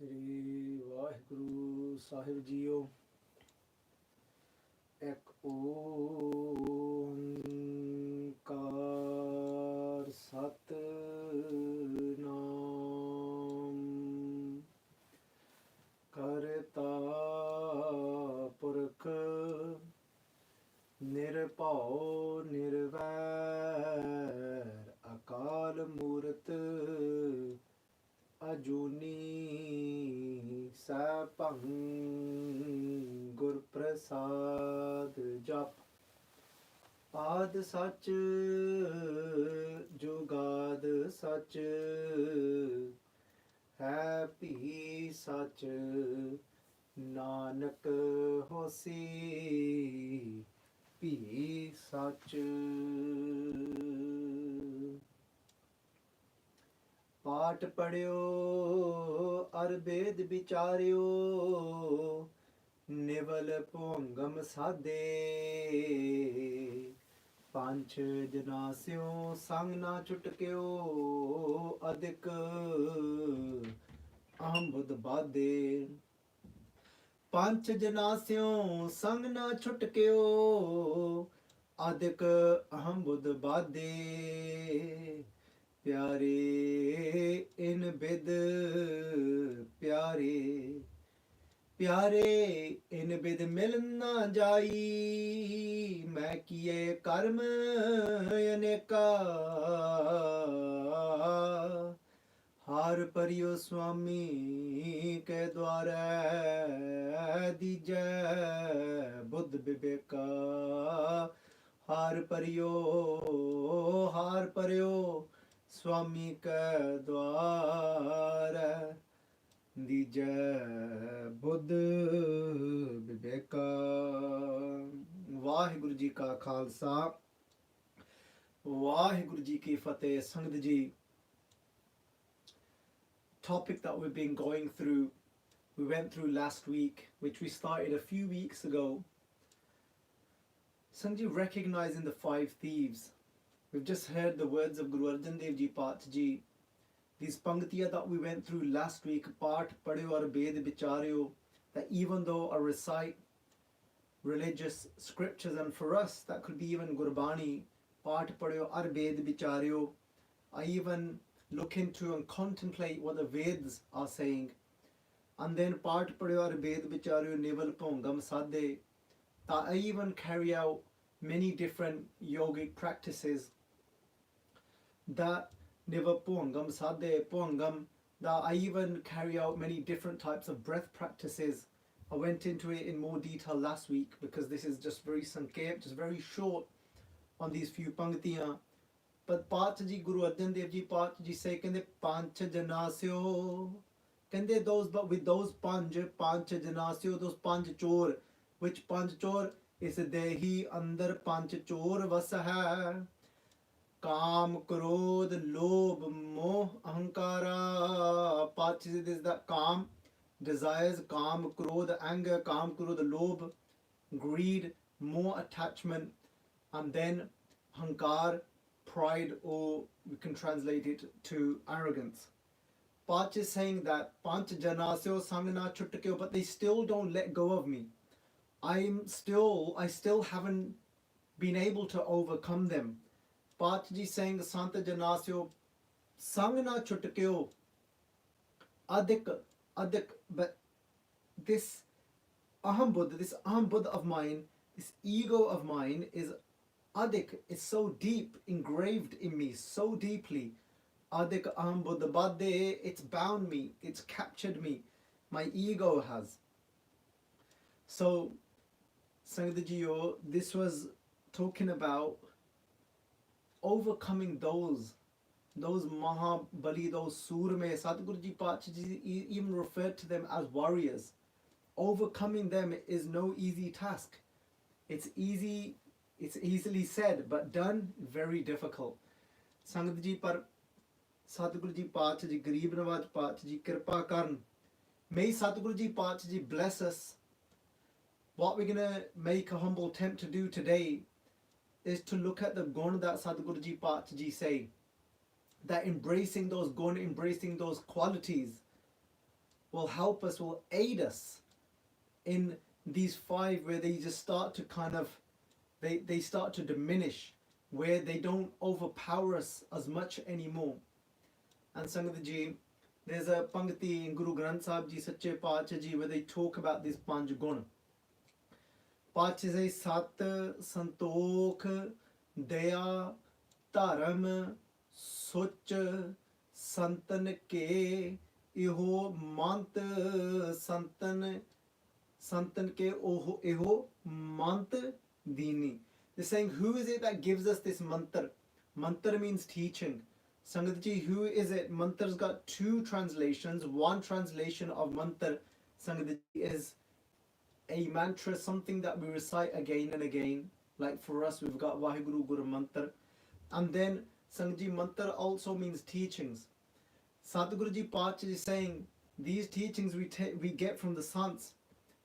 ਸ੍ਰੀ ਵਾਹਿਗੁਰੂ ਸਾਹਿਬ JIO. ਇੱਕ ਓੰਕਾਰ ਸਤਿਨਾਮ ਕਰਤਾ ਪੁਰਖ ਨਿਰਭਉ ਨਿਰਵੈਰ ਅਕਾਲ ਮੂਰਤ ਅਜੂਨੀ ਸੈਭੰ ਗੁਰ ਪ੍ਰਸਾਦ ਜਪ। ਆਦ ਸੱਚ ਜੁਗਾਦ ਸੱਚ ਹੈ ਭੀ ਸੱਚ ਨਾਨਕ ਹੋਸੀ ਭੀ ਸੱਚ। ਪਾਠ ਪੜਿਓ ਅਰ ਬੇਦ ਵਿਚਾਰਿਓ ਨਿਵਲ ਭੋੰਗਮ ਸਾਧੇ ਪੰਚ ਜਨਾਸਿਓ ਸੰਗ ਨਾ ਛੁਟਕਿਓ ਅਧਿਕ ਅਹੰ ਬੁੱਧ ਬਾਧੇ। ਪੰਚ ਜਨਾਸਿਓ ਸੰਗ ਨਾ ਛੁਟਕਿਓ ਅਧਿਕ ਅਹੰ ਬੁੱਧ ਬਾਧੇ। ਪਿਆਰੇ ਇਨ ਬਿਦ ਪਿਆਰੇ ਪਿਆਰੇ ਇਨ ਬਿਦ ਮਿਲ ਨਾ ਜਾਈ ਮੈਂ ਕੀਏ ਕਰਮ ਅਨੇਕਾ। ਹਾਰ ਪਰਿਓ ਸੁਆਮੀ ਕੇ ਦੁਆਰੇ ਦੀਜੈ ਬੁੱਧ ਵਿਵੇਕਾ। ਹਾਰ ਪਰਿਓ ਸੁਆਮੀ ਕੈ ਦੁਆਰ ਦੀਜੈ ਬੁੱਧ ਵਿਵੇਕਾ। ਵਾਹਿਗੁਰੂ ਜੀ ਕਾ ਖਾਲਸਾ ਵਾਹਿਗੁਰੂ ਜੀ ਕੀ ਫਤਿਹ। ਸੰਗਤ ਜੀ, topic that we've been going through, we went through last week, which we started a few weeks ago. Sangat ji, recognizing the five thieves. We've just heard the words of Guru Arjun Dev ji Path ji. These pangtiya that we went through last week, Path Padyo aur Bed Bicharyo, that even though I recite religious scriptures, and for us that could be even Gurbani, Path Padyo aur Bed Bicharyo, I even look into and contemplate what the Vedas are saying. And then Path Padyo aur Bed Bicharyo Nival Pongam Sadhe, that I even carry out many different yogic practices. That niva puangam sadhe puangam, that I even carry out many different types of breath practices. I went into it in more detail last week because this is just very sankep, just very short on these few pangtiyan. But Path ji, Guru Arjan Dev ji Path ji say kende panch janasyo, kende those, but with those panch janasyo, those panch chor. Which panch chor? is dehi andar panch chor vas hai काम क्रोध लोभ मोह अहंकारा. Path is that calm desires, calm क्रोध anger, calm क्रोध lobh, greed, more attachment, and then hankar pride, or we can translate it to arrogance. Path is saying that panch janasyo sangna chutkyo, but they still don't let go of me. I still haven't been able to overcome them. Path ji saying Santa Janasyo Sangna Chutkyo Adik, but this Aham Buddha of mine, this ego of mine is Adik, it's so deep, engraved in me so deeply. Adik Aham Buddha Badde, it's bound me, it's captured me, my ego has. So Sangat Jiyo, this was talking about overcoming those Mahabali, those Surme. Sadhguru ji Path ji even referred to them as warriors. Overcoming them is no easy task. It's easily said, but done very difficult. Sangat ji, par Sadhguru ji Path ji, Garib Nawaz Path ji, Kirpa Karan. May Sadhguru ji Path ji bless us. What we're going to make a humble attempt to do today is to look at the gun that Sadhguru ji Path ji say. That embracing those gun, embracing those qualities will help us, will aid us in these 5 where they just start to kind of, they start to diminish, where they don't overpower us as much anymore. And Sangat ji, there's a pangti in Guru Granth Sahib ji, Sache Paatshah ji, where they talk about these 5 gun. Paatshah say Sat, Santokh, Daya, Dharam, Soch, Santan ke, Iho Mant, Santan ke Iho Mant Dini. They're saying, who is it that gives us this mantra? Mantra means teaching. Sangat ji, who is it? Mantra's got 2 translations. One translation of mantra, Sangat ji, is a mantra, something that we recite again and again. Like for us, we've got Vaheguru Guru Mantra. And then Sangat ji, mantra also means teachings. Sadhguru ji Paatshah is saying, these teachings we get from the Sants,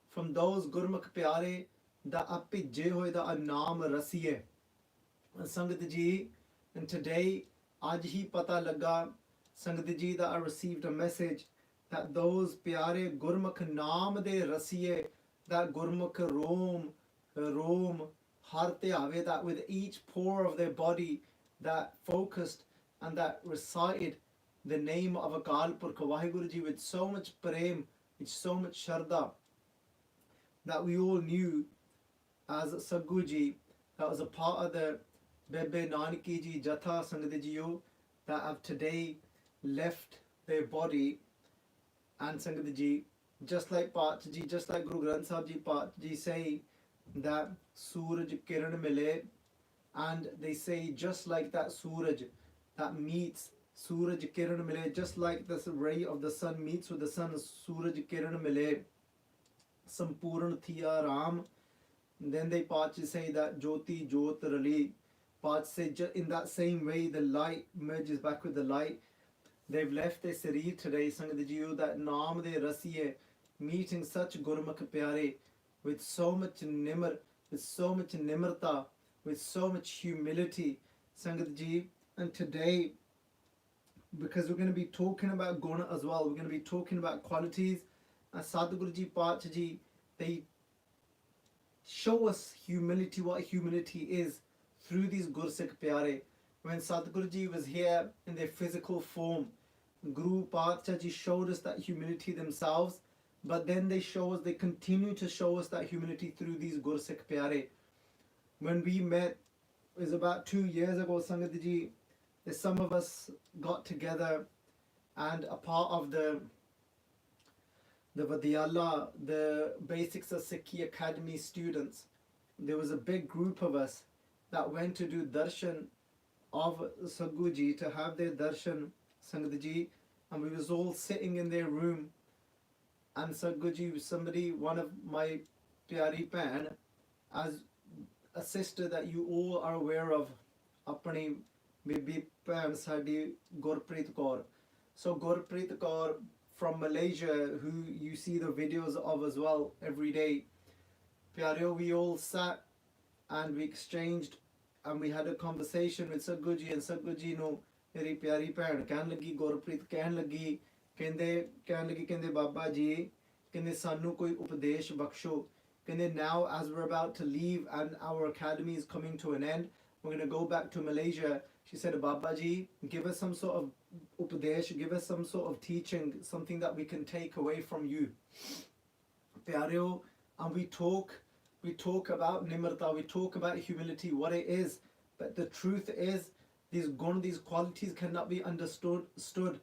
from those Gurmukh Pyare da apije hoye da naam rasiye. Sangat ji, and today, aaj hi pata laga, Sangat ji, that I received a message that those Pyare Gurmukh naam de rasiye, that Gurmukh roam, har dhyawe, that with each pore of their body, that focused and that recited the name of Akal Purkh Vaheguru ji with so much prem, with so much sharda, that we all knew as Sagoo ji, that was a part of the Bebe Nanaki ji Jatha Sangat jiyo, that have today left their body. And Sangat ji, just like Paatshah ji, just like Guru Granth Sahib ji, Paatshah ji say that Suraj Kiran Mile, and they say just like that Suraj that meets Suraj Kiran Mile, just like this ray of the sun meets with the sun, Suraj Kiran Mile, Sampurn Thiya Ram. Then they Paatshah say that Jyoti Jyot Rali. Paatshah say in that same way the light merges back with the light. They've left their Sarir today, Sangat Jiyo, that Naam de Rasiye, meeting such Gurmukh Pyare with so much nimr, with so much nimrta, with so much humility, Sangat Ji. And today, because we're going to be talking about Guna as well, we're going to be talking about qualities, and Sadhguru ji Paatshah ji, they show us humility, what humility is, through these Gursikh Pyare. When Sadhguru ji was here in their physical form, Guru Paatshah ji showed us that humility themselves, but then they continue to show us that humility through these Gursikh Pyare. When we met, it was about 2 years ago, Sangat ji, some of us got together, and a part of the Vidyala, the Basics of Sikhi Academy students, there was a big group of us that went to do darshan of Sagoo ji, to have their darshan, Sangat ji, and we was all sitting in their room, and Sagoo ji, somebody, one of my pyari bhan, as a sister that you all are aware of, apni bibi bhan sadi Gurpreet Kaur. So Gurpreet Kaur from Malaysia, who you see the videos of as well every day, pyareo, we all sat and we exchanged and we had a conversation with Sagoo ji, and Sagoo ji no meri pyari bhan kehn lagi, Gurpreet kehn lagi, kende Baba ji, kende sanu koi upadesh baksho. Now, as we're about to leave and our academy is coming to an end, we're going to go back to Malaysia. She said, Baba ji, give us some sort of upadesh, give us some sort of teaching, something that we can take away from you. Pyareo, and we talk about nimrta, we talk about humility, what it is. But the truth is, these gun, these qualities cannot be understood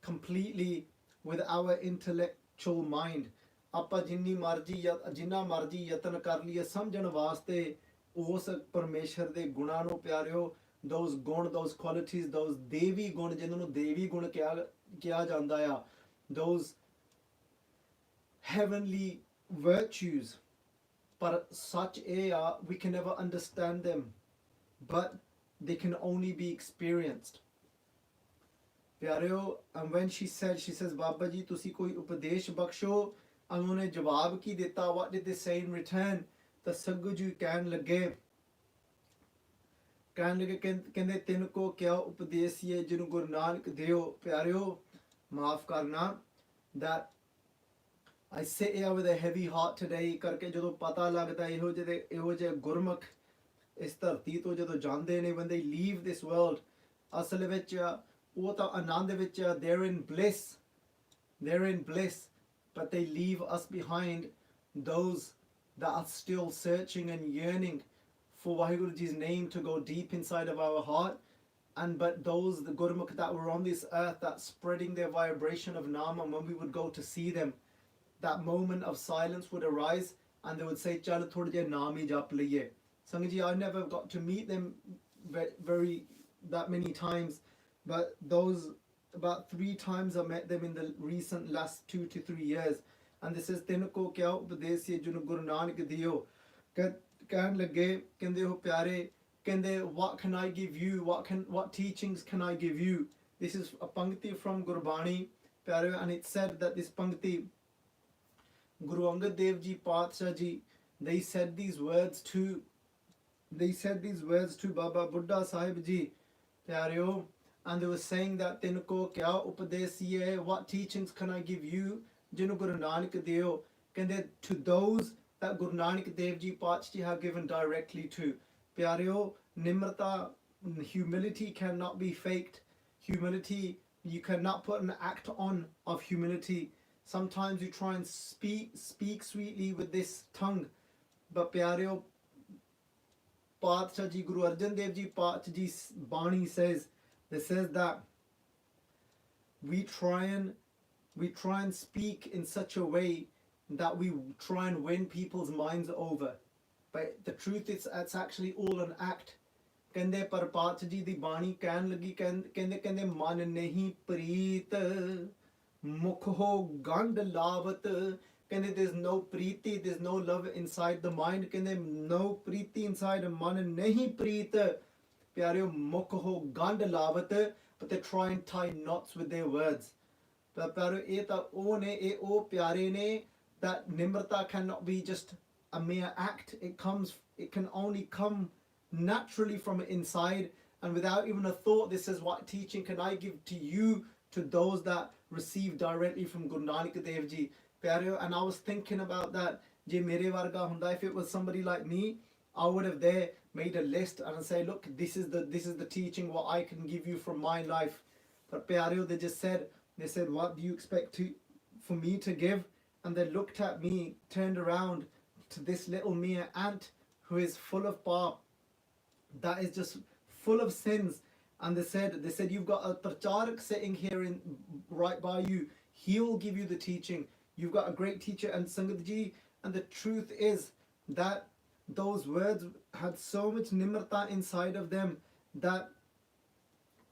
completely with our intellectual mind. ਆਪਾਂ ਜਿੰਨਾ ਮਰਜੀ ਯਤਨ ਕਰ ਲਈਏ ਸਮਝਣ ਵਾਸਤੇ ਉਸ ਪਰਮੇਸ਼ਰ ਦੇ ਗੁਣਾਂ ਨੂੰ ਪਿਆਰਿਓ, those ਗੁਣ, those qualities, those ਦੇਵੀ ਗੁਣ, ਜਿਨ੍ਹਾਂ ਨੂੰ ਦੇਵੀ ਗੁਣ ਕਿਹਾ ਜਾਂਦਾ ਆ, those heavenly virtues, ਪਰ ਸੱਚ ਇਹ ਆ, we can never understand them, but they can only be experienced. ਪਿਆਰਿਓ, and when she says, Baba ji, ਤੁਸੀਂ ਕੋਈ ਉਪਦੇਸ਼ ਬਖਸ਼ੋ, and उन्होंने जवाब की देता, what did they say in return? ਤਾਂ Sagoo ji ਕਹਿਣ ਲੱਗੇ ਕਹਿੰਦੇ ਤਿੰਨ ਕੋ ਕਿਆ ਉਪਦੇਸ਼ ਹੈ ਜਿਹਨੂੰ ਗੁਰੂ ਨਾਨਕ ਦਿਓ. ਪਿਆਰਿਓ, ਮਾਫ ਕਰਨਾ, that I sit here with a heavy heart today ਕਰਕੇ ਜਦੋਂ ਪਤਾ ਲੱਗਦਾ ਇਹੋ ਜਿਹੇ ਗੁਰਮੁਖ ਇਸ ਧਰਤੀ ਤੋਂ ਜਦੋਂ ਜਾਂਦੇ ਨੇ, when they leave this world, ਅਸਲ ਵਿੱਚ ਉਹ ਤਾਂ ਆਨੰਦ ਵਿੱਚ they're in bliss, but they leave us behind, those that are still searching and yearning for Waheguru Ji's name to go deep inside of our heart. And but those, the Gurmukh that were on this earth, that spreading their vibration of Naam, and when we would go to see them, that moment of silence would arise and they would say, Chal thoda je naam hi jap liye. Sangat ji, I never got to meet them very that many times, but those about 3 times I met them in the recent last 2 to 3 years. And this is Tinko kya upadesh ye junu Guru Nanak diyo. Kahan lage kende ho pyare, kende what can I give you, what teachings can I give you. This is a pankti from Gurbani pyare, and it said that this pankti, Guru Arjun Dev Ji Patsha Ji, they said these words to Baba Buddha Sahib Ji pyareo, and they were saying that Tinko kya upadesh ye, what teachings can I give you, jinu Guru Nanak Dev, kende to those that Guru Nanak Dev Ji Patsha Ji have given directly to. Pyareo, nimrata, humility cannot be faked. Humility, you cannot put an act on of humility. Sometimes you try and speak sweetly with this tongue, but pyareo, Patsha Ji, Guru Arjun Dev Ji Patsha Ji Bani says that we try and speak in such a way that we try and win people's minds over, but the truth is it's actually all an act. Kende par Patsha Ji di Bani ਕਹਿਣ ਲੱਗੀ, ਕਹਿੰਦੇ ਮਨ ਨਹੀਂ ਪ੍ਰੀਤ ਮੁਖ ਹੋ ਗੰਢ ਲਾਵਤ. Kende there's no preeti, there's no love inside the mind. Kende no preeti inside, man nahi preet. Pyareo, mukh ho gand lavat, but they try and tie knots with their words. But pyareo, ye ta o ne, ye o pyare ne, that nimrata cannot be just a mere act. It can only come naturally from inside and without even a thought. This is what teaching can I give to you, to those that receive directly from Guru Nanak Dev Ji. And I was thinking about that. If it was somebody like me, I would have there made a list and say, look, this is the teaching, what I can give you from my life. But they just said, what do you expect for me to give? And they looked at me, turned around to this little mere ant who is full of pop, that is just full of sins. And they said, you've got a pracharak sitting here right by you. He will give you the teaching. You've got a great teacher and Sangat Ji, and the truth is that those words had so much nimrata inside of them that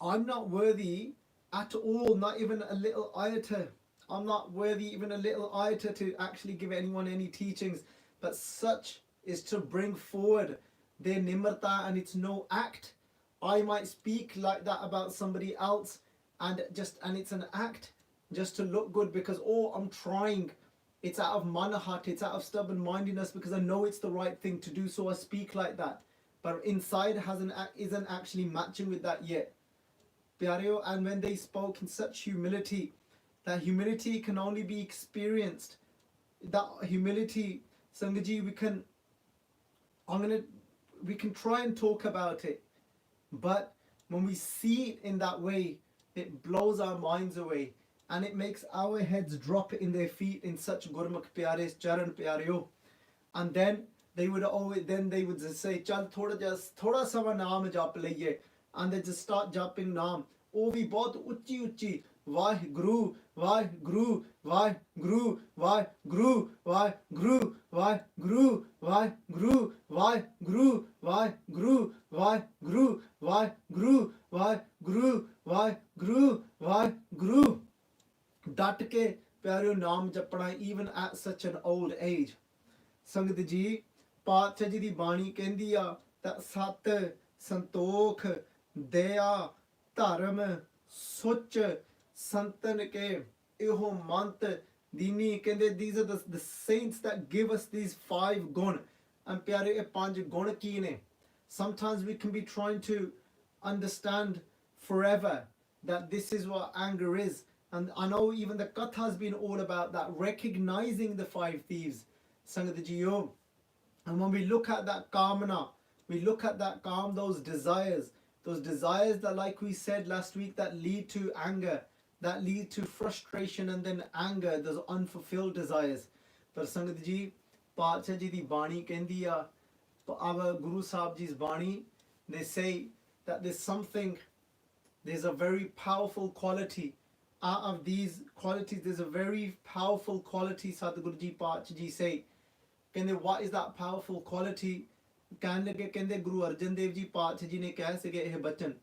I'm not worthy at all, not even a little iota. I'm not worthy even a little iota to actually give anyone any teachings, but such is to bring forward their nimrata, and it's no act. I might speak like that about somebody else and it's an act just to look good because, I'm trying. It's out of manahat, it's out of stubborn mindedness because I know it's the right thing to do, so I speak like that. But inside isn't actually matching with that yet. Pyareo, and when they spoke in such humility, that humility can only be experienced. That humility, Sangaji, we can try and talk about it, but when we see it in that way, it blows our minds away. And it makes our heads drop in their feet in such Gurmukh Pyares, Charan Pyareo. And then they would just say, Chal thoda sama naam jap liye. And they just start japping naam. Oh, we bahut uchi. Vaheguru, Vaheguru, Vaheguru, Vaheguru, Vaheguru, Vaheguru, Vaheguru, Vaheguru, Vaheguru, Vaheguru, Vaheguru, Vaheguru, Vaheguru, Vaheguru. ਡਟ ਕੇ ਪਿਆਰਿਓ ਨਾਮ ਜਪਣਾ even at such an old age. ਸੰਗਤ ਜੀ, ਪਾਤਸ਼ਾਹ ਜੀ ਦੀ ਬਾਣੀ ਕਹਿੰਦੀ ਆ ਤਾਂ ਸਤ, ਸੰਤੋਖ, ਦਇਆ, ਧਰਮ, ਸੁੱਚ, ਸੰਤਨ ਕੇ ਇਹੋ ਮੰਤ ਦੀਨੀ. ਕਹਿੰਦੇ these are the saints that give us these 5 gun. And ਪਿਆਰੇ, ਇਹ 5 ਗੁਣ ਕੀ ਨੇ? Sometimes we can be trying to understand forever that this is what anger is. And I know even the Katha has been all about that, recognizing the five thieves. Sangat Jiyo. And when we look at that kamana, we look at that calm, those desires that, like we said last week, that lead to anger, that lead to frustration and then anger, those unfulfilled desires. But Sangat Ji, Pacha Ji di Bani kendi ya, our Guru Sahib Ji's Bani, they say that there's a very powerful quality. Out of these qualities, there's a very powerful quality, Sadhguru Ji Pacha Ji say. What is that powerful quality? Guru Arjun Dev Ji Pacha Ji ne kaha sige eh bachan.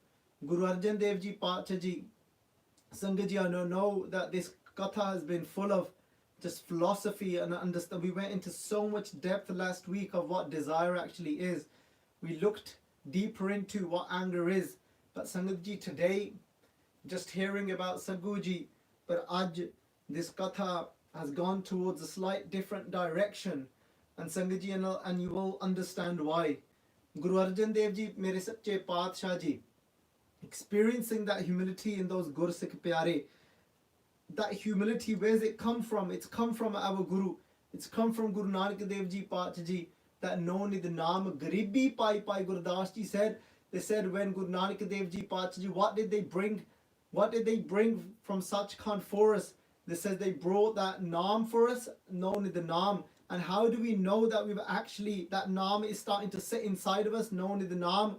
Guru Arjun Dev Ji Pacha Ji, Sangat Ji, I know that this Katha has been full of just philosophy and understand. We went into so much depth last week of what desire actually is. We looked deeper into what anger is. But Sangat Ji, today, just hearing about Sagoo Ji, but Aj, this Katha has gone towards a slight different direction. And Sangat Ji, and you will understand why. Guru Arjun Dev Ji, mere sache Paatshah Ji, experiencing that humility in those Gursikh Pyare. That humility, where's it come from? It's come from our Guru. It's come from Guru Nanak Dev Ji Paatshah Ji. That no nid naam garibi pai pai. Gurdas Ji said, they said when Guru Nanak Dev Ji Paatshah Ji, what did they bring? What did they bring from Sachkhand for us? They said they brought that naam for us, no nid naam. And how do we know that we've actually, that naam is starting to sit inside of us, no nid naam?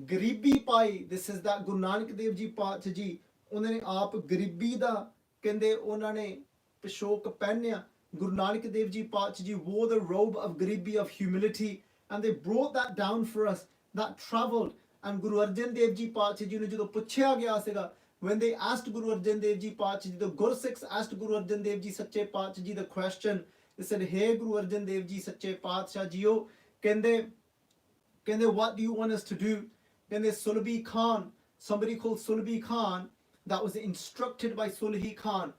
Garibi pai. This is that Guru Nanak Dev Ji Paatshah Ji, ਉਹਨਾਂ ਨੇ ਆਪ ਗਰੀਬੀ ਦਾ ਕਹਿੰਦੇ ਉਹਨਾਂ ਨੇ ਪਸ਼ੋਕ ਪਹਿਨਿਆ. Guru Nanak Dev Ji Paatshah Ji wore the robe of garibi, of humility, and they brought that down for us, that travelled. And Guru Arjan Dev Ji Paatshah Ji ਨੂੰ ਜਦੋਂ ਪੁੱਛਿਆ ਗਿਆ ਸੀਗਾ, when they asked Guru Arjan Dev Ji Paatshah Ji, the Gursikhs asked Guru Arjan Dev Ji Sache Paatshah Ji the question, they said, hey Guru Arjan Dev Ji Sache Paatshah Jiyo, ਕਹਿੰਦੇ what do you want us to do? ਕਹਿੰਦੇ Sulbi Khan, somebody called Sulbi Khan, that was instructed by Sulhi Khan,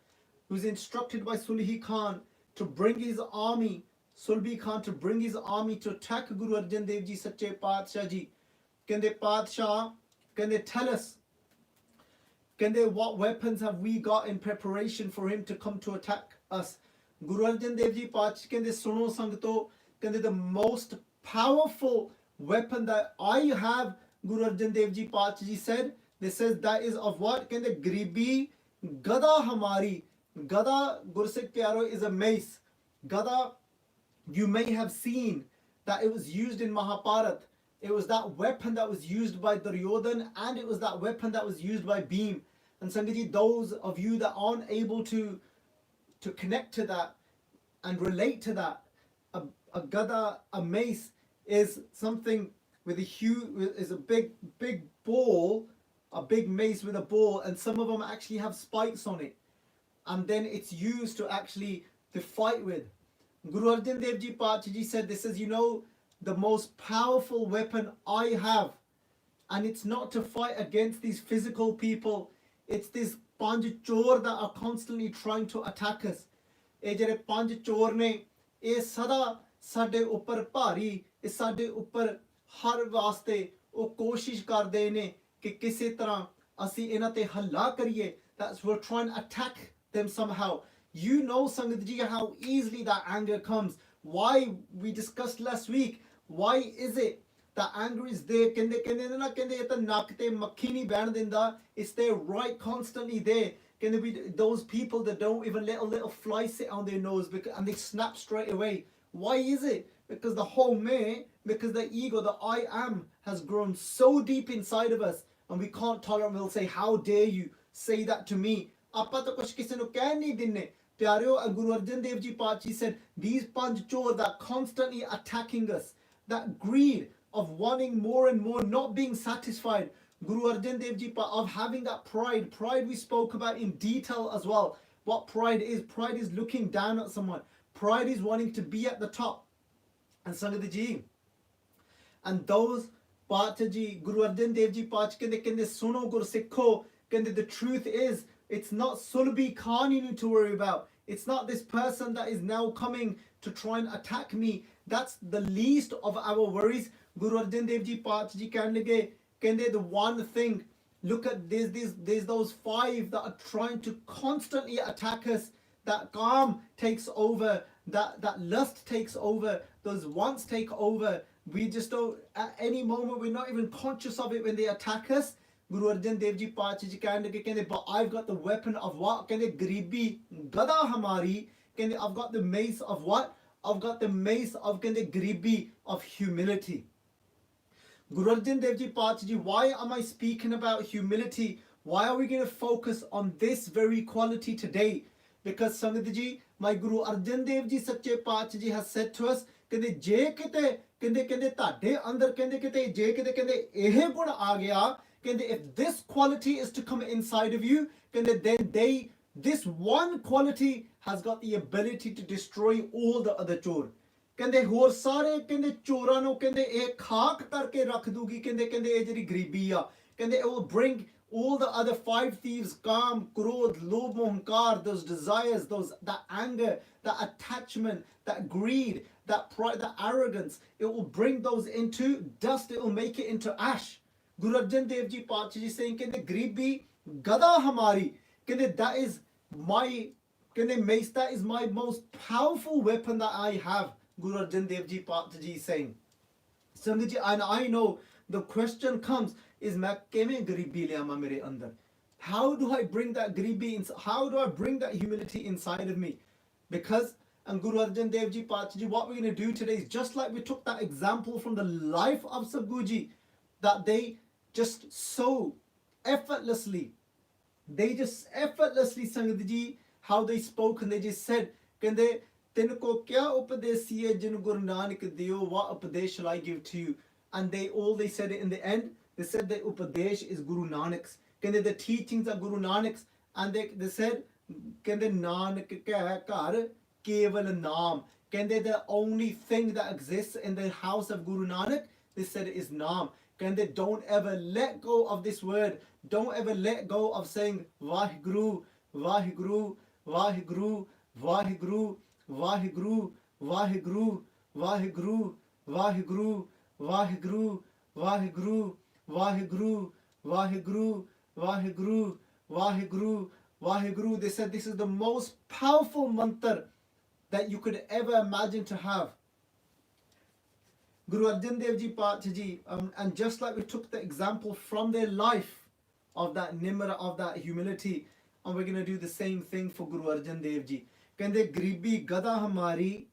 who was instructed by Sulhi Khan to bring his army, Sulbi Khan to bring his army to attack Guru Arjan Dev Ji Sache Paatshah Ji. Kende Paatshah, kende tell us, kende what weapons have we got in preparation for him to come to attack us? Guru Arjan Dev Ji Paatshah kende suno sangto, kende the most powerful weapon that I have, Guru Arjan Dev Ji Paatshah Ji said, this says that is of what? Kende Gribi Gada Hamari. Gada, Gursikh Pyaro, is a mace. Gada, you may have seen that it was used in Mahabharat. It was that weapon that was used by Duryodhan, and it was that weapon that was used by Bhim. And Sangat, those of you that aren't able to connect to that and relate to that, a gada, a mace, is something with a huge, is a big ball, a big mace with a ball, and some of them actually have spikes on it. And then it's used to actually to fight with. Guru Arjan Dev Ji Paatshah Ji said, this is, the most powerful weapon I have. And it's not to fight against these physical people. It's this panj chor that are constantly trying to attack us. ਇਹ ਜਿਹੜੇ ਪੰਜ ਚੋਰ ਨੇ, ਇਹ ਸਦਾ ਸਾਡੇ ਉੱਪਰ ਭਾਰੀ, ਇਹ ਸਾਡੇ ਉੱਪਰ ਹਰ ਵਾਸਤੇ ਉਹ ਕੋਸ਼ਿਸ਼ ਕਰਦੇ ਨੇ ਕਿ ਕਿਸੇ ਤਰ੍ਹਾਂ ਅਸੀਂ ਇਹਨਾਂ ਤੇ ਹੱਲਾ ਕਰੀਏ. That's we're trying to attack them somehow. You know, Sangat Ji, how easily that anger comes. Why, we discussed last week, why is it that anger is there? It's there right constantly there. Can there be those people that don't even let a little fly sit on their nose and they snap straight away? Why is it? Because the whole me, because the ego, the I am, has grown so deep inside of us, and we can't tolerate. We'll say, how dare you say that to me? Aapa to kuch kisi nu keh nahi dinne. Pyareo, and Guru Arjan Dev Ji Paatshah said, these panch chor that constantly attacking us, that greed of wanting more and more, not being satisfied. Guru Arjan Dev Ji of having that pride. Pride we spoke about in detail as well. What pride is. Pride is looking down at someone. Pride is wanting to be at the top. And Sangat Ji. And those Paatshah Ji, Guru Arjan Dev Ji Paatshah kende suno Gursikho, kende the truth is, it's not Sulbi Khan you need to worry about. It's not this person that is now coming to try and attack me. That's the least of our worries. Guru Arjan Dev Ji Paatshah Ji kende the one thing Look at there's those five that are trying to constantly attack us. That calm takes over, that lust takes over, those wants take over. We just don't, at any moment, we're not even conscious of it when they attack us. Guru Arjan Dev Ji Pacha Ji kehinde, but I've got the weapon of what? Kehinde Garibi Gada Hamari. Kehinde I've got the mace of what? I've got the mace of kehinde Garibi, of humility. Guru Arjan Dev Ji Pacha Ji, why am I speaking about humility? Why are we going to focus on this very quality today? Because Sangat Ji, my Guru Arjan Dev Ji Sache Pacha Ji has said to us, kehinde je kite kehinde tade andar kehinde kite je kite kehinde eh gun aa gaya, kehinde if this quality is to come inside of you, kehinde then this one quality has got the ability to destroy all the other chor. ਕਹਿੰਦੇ ਹੋਰ ਸਾਰੇ ਕਹਿੰਦੇ ਚੋਰਾਂ ਨੂੰ ਕਹਿੰਦੇ ਇਹ ਖਾਕ ਕਰਕੇ ਰੱਖ ਦੂਗੀ, ਕਹਿੰਦੇ ਇਹ ਜਿਹੜੀ ਗਰੀਬੀ ਆ, ਕਹਿੰਦੇ it will bring all the other five thieves, काम, क्रोध, लोभ, अहंकार, those desires, that anger, that attachment, that greed, that pride, that arrogance, it will bring those into dust, it will make it into ash. Guru Arjan Dev Ji Pacha Ji saying ਕਹਿੰਦੇ ਗਰੀਬੀ ਗਦਾ ਹਮਾਰੀ, ਕਹਿੰਦੇ that is my ਕਹਿੰਦੇ mace, that is my most powerful weapon that I have. Guru Arjan Dev Ji Pacha Ji saying, Sangat Ji, and I know the question comes is main kivein garibi liyawa mere andar? How do I bring that garibi in? How do I bring that humility inside of me? Because, and Guru Arjan Dev Ji Pacha Ji, what we're going to do today is just like we took that example from the life of Sagoo Ji, that they just so effortlessly, Sangat Ji, how they spoke, and they just said, kehinde तिनको क्या उपदेश है जिन गुरु नानक दियो, what उपदेश shall I give to you? And they said it in the end. They said the upadesh is Guru Nanak's. Kehinde the teachings are Guru Nanak's, and they said kehinde Nanak keh ghar keval naam. Kehinde the only thing that exists in the house of Guru Nanak, they said it is naam. Kehinde don't ever let go of this word. Don't ever let go of saying Vaheguru, Vaheguru, Vaheguru, Vaheguru, Vaheguru, Vaheguru, Vaheguru, Vaheguru, Vaheguru, Vaheguru, Vaheguru, Vaheguru, Vaheguru, Vaheguru, Vaheguru. They said this is the most powerful mantra that you could ever imagine to have. Guru Arjan Dev Ji Pacha Ji, and just like we took the example from their life of that nimra, of that humility, and we're going to do the same thing for Guru Arjan Dev Ji. ਕਹਿੰਦੇ ਗਰੀਬੀ ਗਦਾ ਹਮਾਰੀ,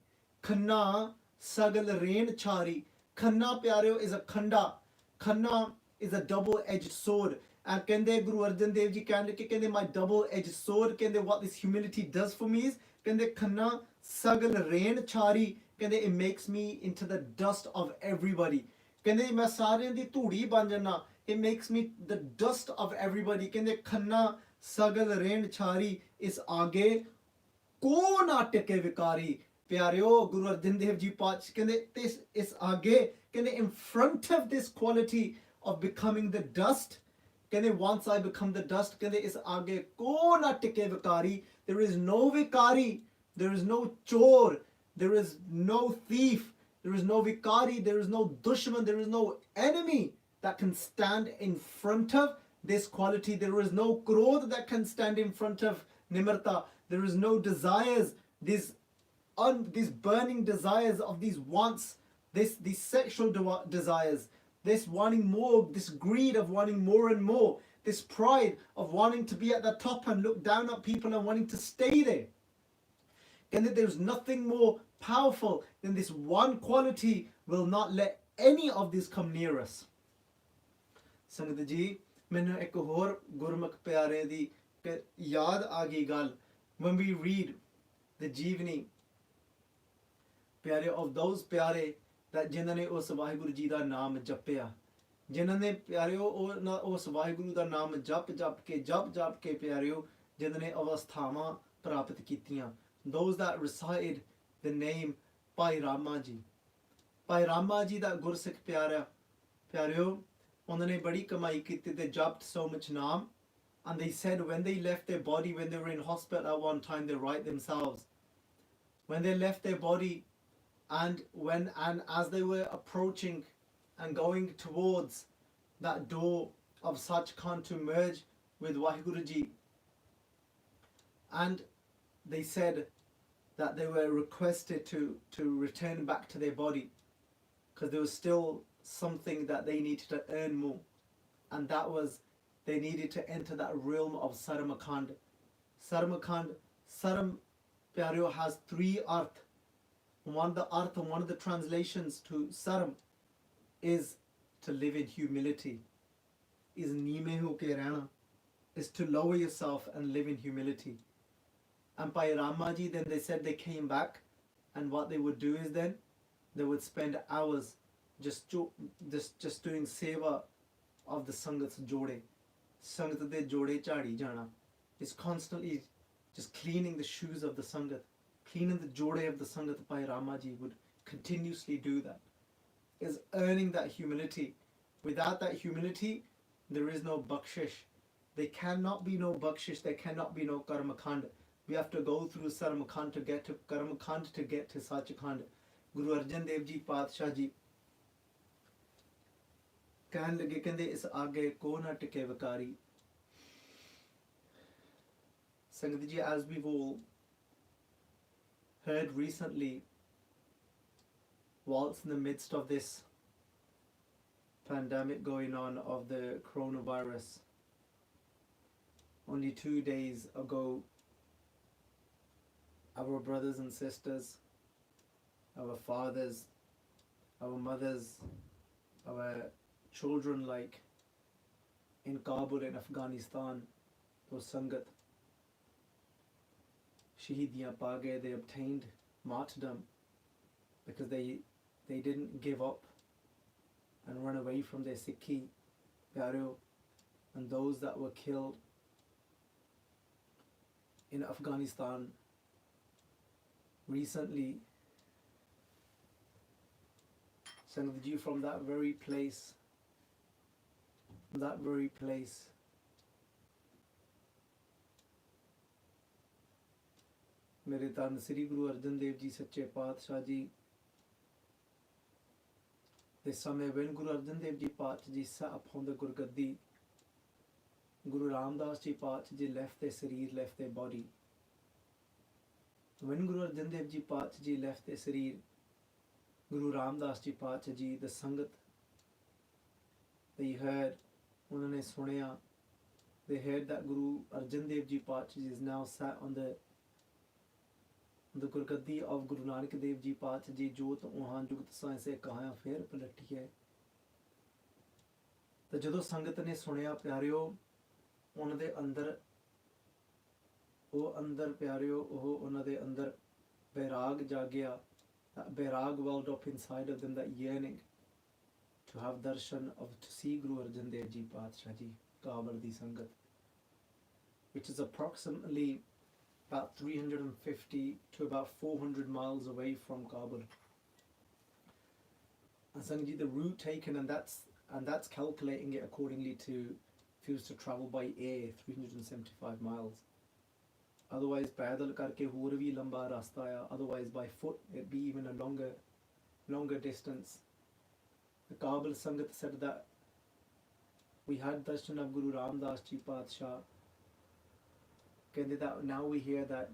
ਖੰਨਾ ਸਗਲ rain ਛਾਰੀ. Khanna ਪਿਆਰਿਓ is a khanda. Khanna is a double-edged sword. And ਕਹਿੰਦੇ Guru Arjan Dev Ji ਕਹਿੰਦੇ my double-edged sword, ਕਹਿੰਦੇ what this humility does for me is, ਕਹਿੰਦੇ ਖੰਨਾ ਸਗਲ ਰੇਨ ਛਾਰੀ, ਕਹਿੰਦੇ it makes me into the dust of everybody. ਕਹਿੰਦੇ ਮੈਂ ਸਾਰਿਆਂ ਦੀ ਧੂੜੀ ਬਣ ਜਾਣਾ, it makes me the dust of everybody. ਕਹਿੰਦੇ ਖੰਨਾ ਸਗਲ ਰੇਨ ਛਾਰੀ, ਇਸ ਆਗੇ को ना टिके विकारी. प्यारियो Guru Arjan Dev Ji Pacha कहते this is आगे, कहते in front of this quality of becoming the dust, कहते once I become the dust, कहते इस आगे को ना टिके विकारी. There is no vikari, there is no chor, there is no thief, there is no vikari, there is no dushman, there is no enemy that can stand in front of this quality. There is no krodh that can stand in front of nimarta. There is no desires, these burning desires of these wants, these sexual desires, this wanting more, this greed of wanting more and more, this pride of wanting to be at the top and look down at people and wanting to stay there. And that there's nothing more powerful than this one quality will not let any of this come near us. Sangat Ji, mainu ek hor Gurmukh pyare di yaad aa gayi gal. When we read the Jeevani, pyare of those pyare that जिन्हों ने उस वाहिगुरु जी का नाम जपया, जिन्हों ने प्यारियो उस वाहिगुरु का नाम जप के प्यारियो जिन्हों ने अवस्थावां प्राप्त कीतियां, those that recited the name Bhai Rama ji. Bhai Rama ji that Gursikh प्यारियो उन्होंने बड़ी कमाई की, they japt so much naam. And they said when they left their body, when they were in hospital at one time, they write themselves. When they left their body, and as they were approaching and going towards that door of Sachkhand to merge with Waheguru Ji, and they said that they were requested to return back to their body because there was still something that they needed to earn more, and that was they needed to enter that realm of Saramakhand. Saramakhand, Saram Pyareo has three arth. One of the translations to Saram is to live in humility, is neeme ho ke rehna, is to lower yourself and live in humility. And by Ramaji, then they said they came back, and what they would do is then they would spend hours just doing seva of the Sangat's jode. Sangat de jode chadi jana. It's constantly just cleaning the shoes of the Sangat, cleaning the jode of the Sangat. By Ramaji would continuously do that. Is earning that humility. Without that humility, there is no bakshish. There cannot be no bakshish. There cannot be no karmakhand. We have to go through Saramakhand to get to Karmakhand to get to Sachkhand. Guru Arjun Dev Ji Paatshah Ji कहने लगे कहते इस आगे को ना टिके विकारी. Sangat ji, as we've all heard recently, whilst in the midst of this pandemic going on of the coronavirus, only 2 days ago, our brothers and sisters, our fathers, our mothers, our children, like in Kabul in Afghanistan, those Sangat, Shahidiyan Page, they obtained martyrdom because they didn't give up and run away from their Sikhi, Pyareo, and those that were killed in Afghanistan recently. Sangat ji, from that very place, मेरे धन श्री गुरु अर्जन देव जी सच्चे पातशाह जी, the समय when Guru Arjun Dev Ji Paatshah Ji sat upon the Gurgaddi, Guru Ramdas Ji Paatshah Ji left their sarir, left their body. When Guru Arjan Dev Ji Paatshah Ji left their sarir, Guru Ramdas Ji Paatshah Ji, the Sangat, they heard, unhone sunaya, they heard that Guru Arjan Dev Ji Paatshah Ji is now sat on the Gurgaddi of Guru Nanak Dev Ji Paatshah Ji, jot uhan jugt sai se kaha fir palati hai. ਤੇ ਜਦੋਂ ਸੰਗਤ ਨੇ ਸੁਣਿਆ ਪਿਆਰਿਓ, ਉਹਨਾਂ ਦੇ ਅੰਦਰ ਪਿਆਰਿਓ ਉਹਨਾਂ ਦੇ ਅੰਦਰ ਬੈਰਾਗ ਜਾਗਿਆ. That bairag welled up inside of them, that yearning to have darshan to see Guru Arjan Dev Ji Paatshah Ji, Kabul di Sangat, which is approximately about 350 to about 400 miles away from Kabul. And Sangat ji, the route taken, and that's calculating it accordingly to, if you was to travel by air, 375 miles. Otherwise, paidal karke ਹੋਰ ਵੀ ਲੰਬਾ ਰਸਤਾ ਆ. Otherwise, by foot, it'd be even a longer distance. The Kabul Sangat said that we had darshan of Guru Ramdas Ji Paatshah. That now we hear that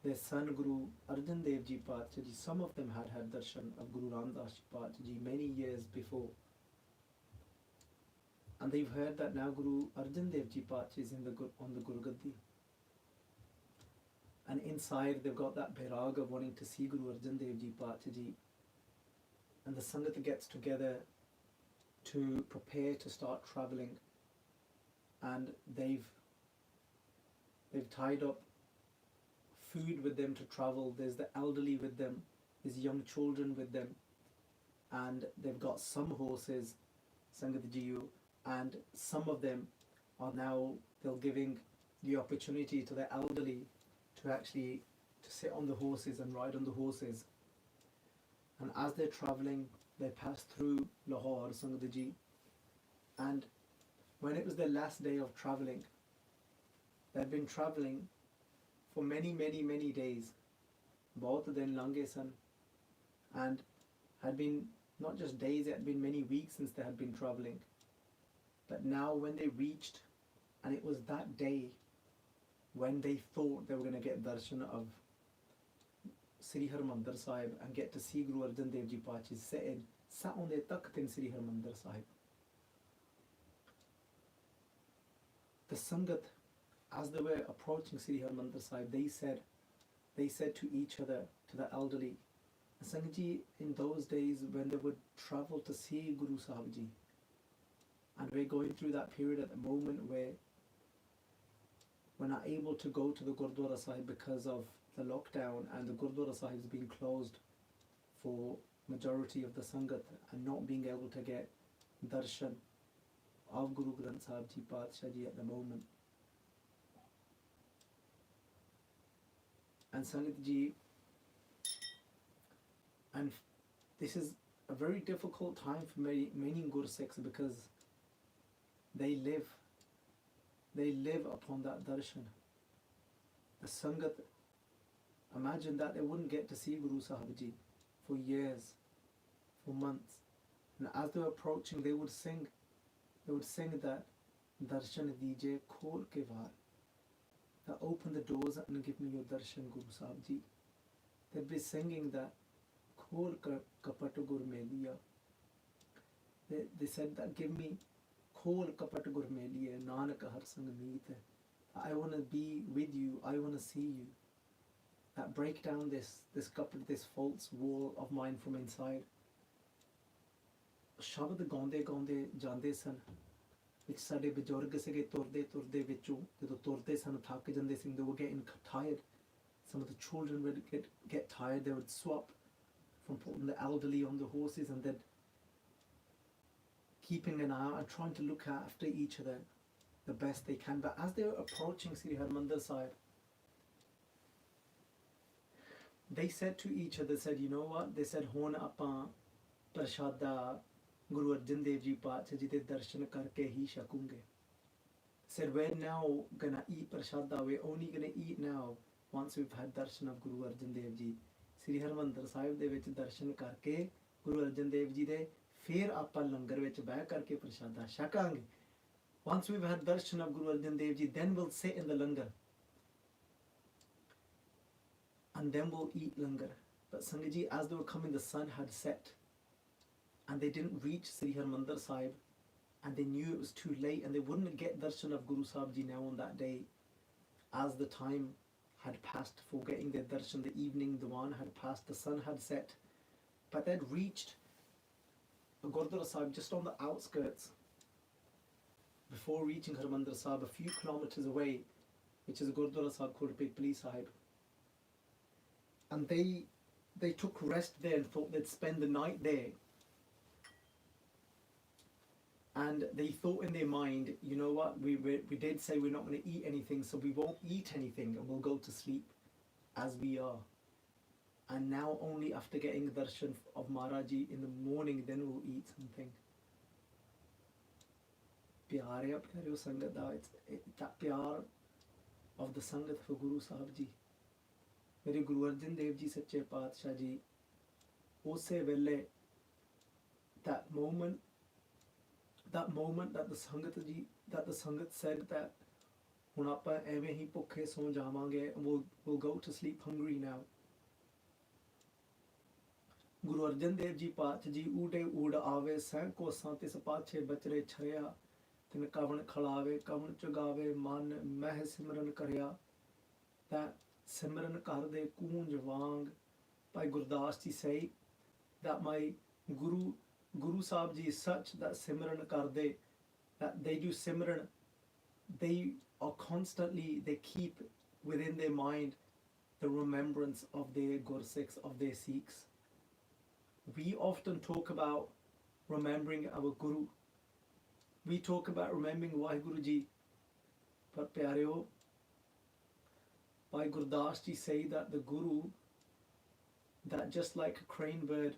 their son Guru Arjan Dev Ji Paatshah Ji, some of them had darshan of Guru Ramdas Ji Paatshah Ji many years before. And they've heard that now Guru Arjan Dev Ji Paatshah is on the Gurgaddi. And inside they've got that bairag of wanting to see Guru Arjan Dev Ji Paatshah Ji. And the Sangat gets together to prepare to start travelling. And they've tied up food with them to travel. There's the elderly with them, there's young children with them, and they've got some horses, Sangat Jiyu, and some of them are now, they're giving the opportunity to the elderly to actually to sit on the horses and ride on the horses. And as they're travelling, they pass through Lahore, Sangat Ji, and when it was their last day of travelling, they'd been travelling for many days, both then lange san, and had been not just days, it had been many weeks since they had been travelling. But now when they reached, and it was that day when they thought they were going to get darshan of Sri Harmandir Sahib and get to see Guru Arjan Dev Ji Pachi sat on their takht in Sri Harmandir Sahib. The Sangat, as they were approaching Sri Harmandir Sahib, they said to each other, to the elderly, Sangat Ji, in those days when they would travel to see Guru Sahib Ji, and we're going through that period at the moment where we're not able to go to the Gurdwara Sahib because of the lockdown, and the Gurdwara Sahib is being closed for majority of the Sangat, and not being able to get darshan of Guru Granth Sahib Ji Padshah Ji at the moment. And Sangat Ji, and this is a very difficult time for many Gursikhs, because they live upon that darshan. The Sangat, imagine that they wouldn't get to see Guru Sahib Ji for years, for months, and as they were approaching, they would sing that darshan dijiye khol ke var, that open the doors and give me your darshan, Guru Sahib Ji. They'd be singing that khol kapat gur mein liya. They said that, give me khol kapat gur mein liya, nanak har sang meet. I want to be with you, I want to see you. That break down this kapat, this false wall of mine from inside. ਸ਼ਬਦ ਗਾਉਂਦੇ ਗਾਉਂਦੇ ਜਾਂਦੇ ਸਨ, ਵਿੱਚ ਸਾਡੇ ਬਜ਼ੁਰਗ ਸੀਗੇ, ਤੁਰਦੇ ਤੁਰਦੇ ਵਿੱਚੋਂ ਜਦੋਂ ਤੁਰਦੇ ਸਨ ਥੱਕ ਜਾਂਦੇ ਸੀ, they were getting tired. Some of the children would get tired, they would swap from putting the elderly on the horses and then keeping an eye out and trying to look after each other the best they can. But as they were approaching Sri Harmandir Sahib, they said to each other, said, you know what, they said, ਹੁਣ ਆਪਾਂ ਪ੍ਰਸ਼ਾਦਾ Guru Arjan Dev Ji Pacha Ji de darshan karke hi shakunge. Said, we're now gonna eat prashada, we're only gonna eat now once we've had darshan of Guru Arjan Dev Ji. Sri Harmandir Sahib de vich darshan karke Guru Arjan Dev Ji de fir aapa langar vich beh karke prashada shakange. Once we've had darshan of Guru Arjan Dev Ji, then we'll sit in the langar and then we'll eat langar. But Sangat Ji, as they were coming, the sun had set, and they didn't reach Sri Harmandir Sahib, and they knew it was too late, and they wouldn't get darshan of Guru Sahib Ji now on that day, as the time had passed for getting their darshan. The evening Diwan had passed, the sun had set, but they'd reached a Gurdwara Sahib just on the outskirts before reaching Harmandir Sahib, a few kilometers away, which is a Gurdwara Sahib called Pipli Sahib. And they took rest there and thought they'd spend the night there. And they thought in their mind, you know what, we did say we're not going to eat anything, so we won't eat anything and we'll go to sleep as we are. And now only after getting darshan of Maharaji in the morning, then we'll eat something. Pyarya Sangat, that pyar of the Sangat for Guru Sahib Ji. Mere Guru Arjan Dev Ji Sache Padshah Ji, ose vele, that moment that the Sangat said that ਹੁਣ ਆਪਾਂ ਐਵੇਂ ਹੀ ਭੁੱਖੇ ਸੌਂ ਜਾਵਾਂਗੇ, we'll go to sleep hungry now. Guru Arjan Dev Ji Pacha Ji ude ud ਆਵੇ, ਸੈਂ ਕੋਸਾਂ ਤਿਸ ਪਾਛੇ ਬਚਰੇ ਛਰਿਆ, ਤਿਨ ਕਵਣ ਖਲਾਵੇ ਕਵਣ ਚੁਗਾਵੇ, ਮਨ ਮਹਿ ਸਿਮਰਨ ਕਰਿਆ. That Simran Karde Kunj Wang, by Gurdas Ji say that my Guru Sahib Ji is such that Simran Karde, that they do Simran, they are constantly, they keep within their mind the remembrance of their Gursikhs, of their Sikhs. We often talk about remembering our Guru. We talk about remembering Waheguru Ji, but Pyareo, by Gurdas Ji say that the Guru, that just like a crane bird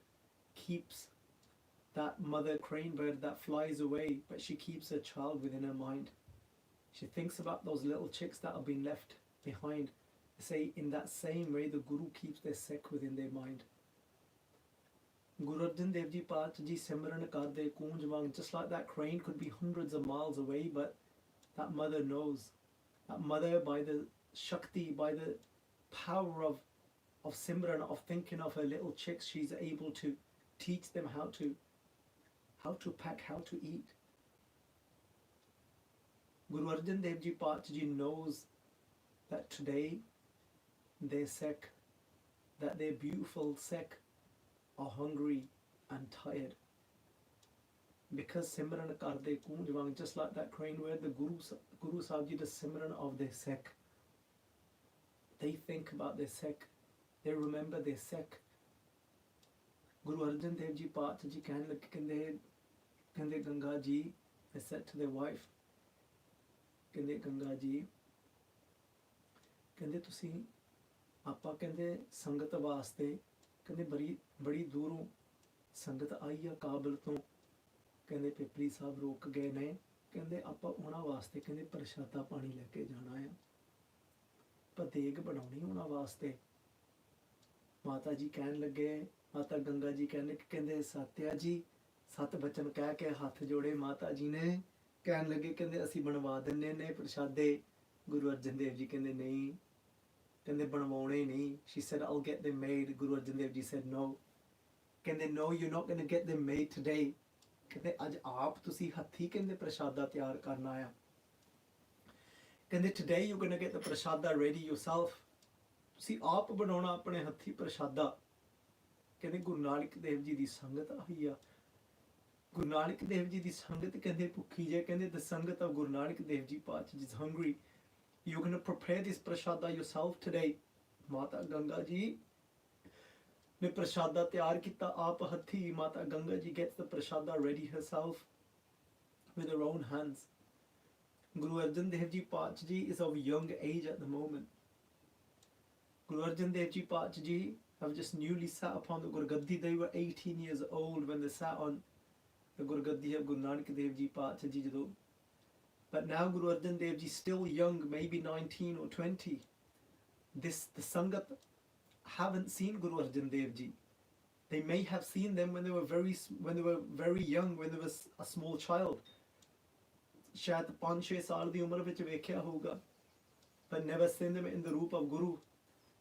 keeps that mother crane bird that flies away, but she keeps her child within her mind. She thinks about those little chicks that have been left behind. They say in that same way the Guru keeps their Sikh within their mind. Guru Arjan Dev Ji Paat Ji Simran Karde Kunj Wang, just like that crane could be hundreds of miles away, but that mother knows. That mother, by the Shakti, by the power of Simran, of thinking of her little chicks, she's able to teach them how to pack, how to eat. Guru Arjan Dev Ji Paat Ji knows that today their Sikh, that their beautiful Sikh are hungry and tired. Because Simran Karde Kunj Wang, just like that crane where the Guru Sahib Ji does Simran of their Sikh. They think about their Sikh. They remember their Sikh. Guru Arjan Dev Ji Paat Ji kende Ganga Ji, they said to their wife, kende Ganga Ji, kende tusi ਆਪਾਂ ਕਹਿੰਦੇ ਸੰਗਤ ਵਾਸਤੇ ਕਹਿੰਦੇ ਬੜੀ ਦੂਰੋਂ ਸੰਗਤ ਆਈ ਆ ਕਾਬਲ ਤੋਂ, ਕਹਿੰਦੇ ਪਿਪਲੀ ਸਾਹਿਬ ਰੋਕ ਗਏ ਨੇ, ਕਹਿੰਦੇ ਆਪਾਂ ਉਹਨਾਂ ਵਾਸਤੇ ਕਹਿੰਦੇ ਪ੍ਰਸ਼ਾਦਾ ਪਾਣੀ ਲੈ ਕੇ ਜਾਣਾ ਆ, ਪਰ ਦੇਗ ਬਣਾਉਣੀ ਉਹਨਾਂ ਵਾਸਤੇ। ਮਾਤਾ ਜੀ ਕਹਿਣ ਲੱਗੇ, ਮਾਤਾ ਗੰਗਾ ਜੀ ਕਹਿੰਦੇ ਸਾਤਿਆ ਜੀ, 7 ਬਚਨ ਕਹਿ ਕੇ ਹੱਥ ਜੋੜੇ ਮਾਤਾ ਜੀ ਨੇ, ਕਹਿਣ ਲੱਗੇ ਕਹਿੰਦੇ ਅਸੀਂ ਬਣਵਾ ਦਿੰਨੇ ਨੇ ਪ੍ਰਸ਼ਾਦੇ। ਗੁਰੂ ਅਰਜਨ ਦੇਵ ਜੀ ਕਹਿੰਦੇ ਨਹੀਂ, ਕਹਿੰਦੇ ਬਣਵਾਉਣੇ ਨਹੀਂ। She said I'll get them made. Guru Arjan Dev Ji said no. ਕਹਿੰਦੇ no, you're not going to get them made today. ਕਹਿੰਦੇ ਅੱਜ ਆਪ ਤੁਸੀਂ ਹੱਥੀ ਕਹਿੰਦੇ ਪ੍ਰਸ਼ਾਦਾ ਤਿਆਰ ਕਰਨਾ ਆ। ਕਹਿੰਦੇ today you're going to get the prasada ready yourself. ਤੁਸੀਂ ਆਪ ਬਣਾਉਣਾ ਆਪਣੇ ਹੱਥੀ ਪ੍ਰਸ਼ਾਦਾ। ਕਹਿੰਦੇ ਗੁਰੂ ਨਾਨਕ ਦੇਵ ਜੀ ਦੀ ਸੰਗਤ ਆਈ ਆ। ਗੁਰੂ ਨਾਨਕ ਦੇਵ ਜੀ ਦੀ ਸੰਗਤ ਕਹਿੰਦੇ ਭੁੱਖੀ ਜੇ, ਕਹਿੰਦੇ the ਸੰਗਤ of Guru Nanak Dev Ji Paat Ji is hungry. You're going to prepare this prashada yourself today. Mata Ganga Ji ne prashada tiyar kita aap hathi. Mata Ganga Ji gets the prashada ready herself with her own hands. Guru Arjan Dev Ji Paat Ji is of young age at the moment. Guru Arjan Dev Ji Paat Ji have just newly sat upon the Gurgaddi. They were 18 years old when they sat on the Gurgaddi of Guru Nanak Dev Ji Paat Ji jado. But now Guru Arjan Dev Ji still young, maybe 19 or 20. The Sangat haven't seen Guru Arjan Dev Ji. They may have seen them when they were very young, when they was a small child. Shayad 5-6 saal di umar vich vekhya hoga, but never seen them in the roop of Guru.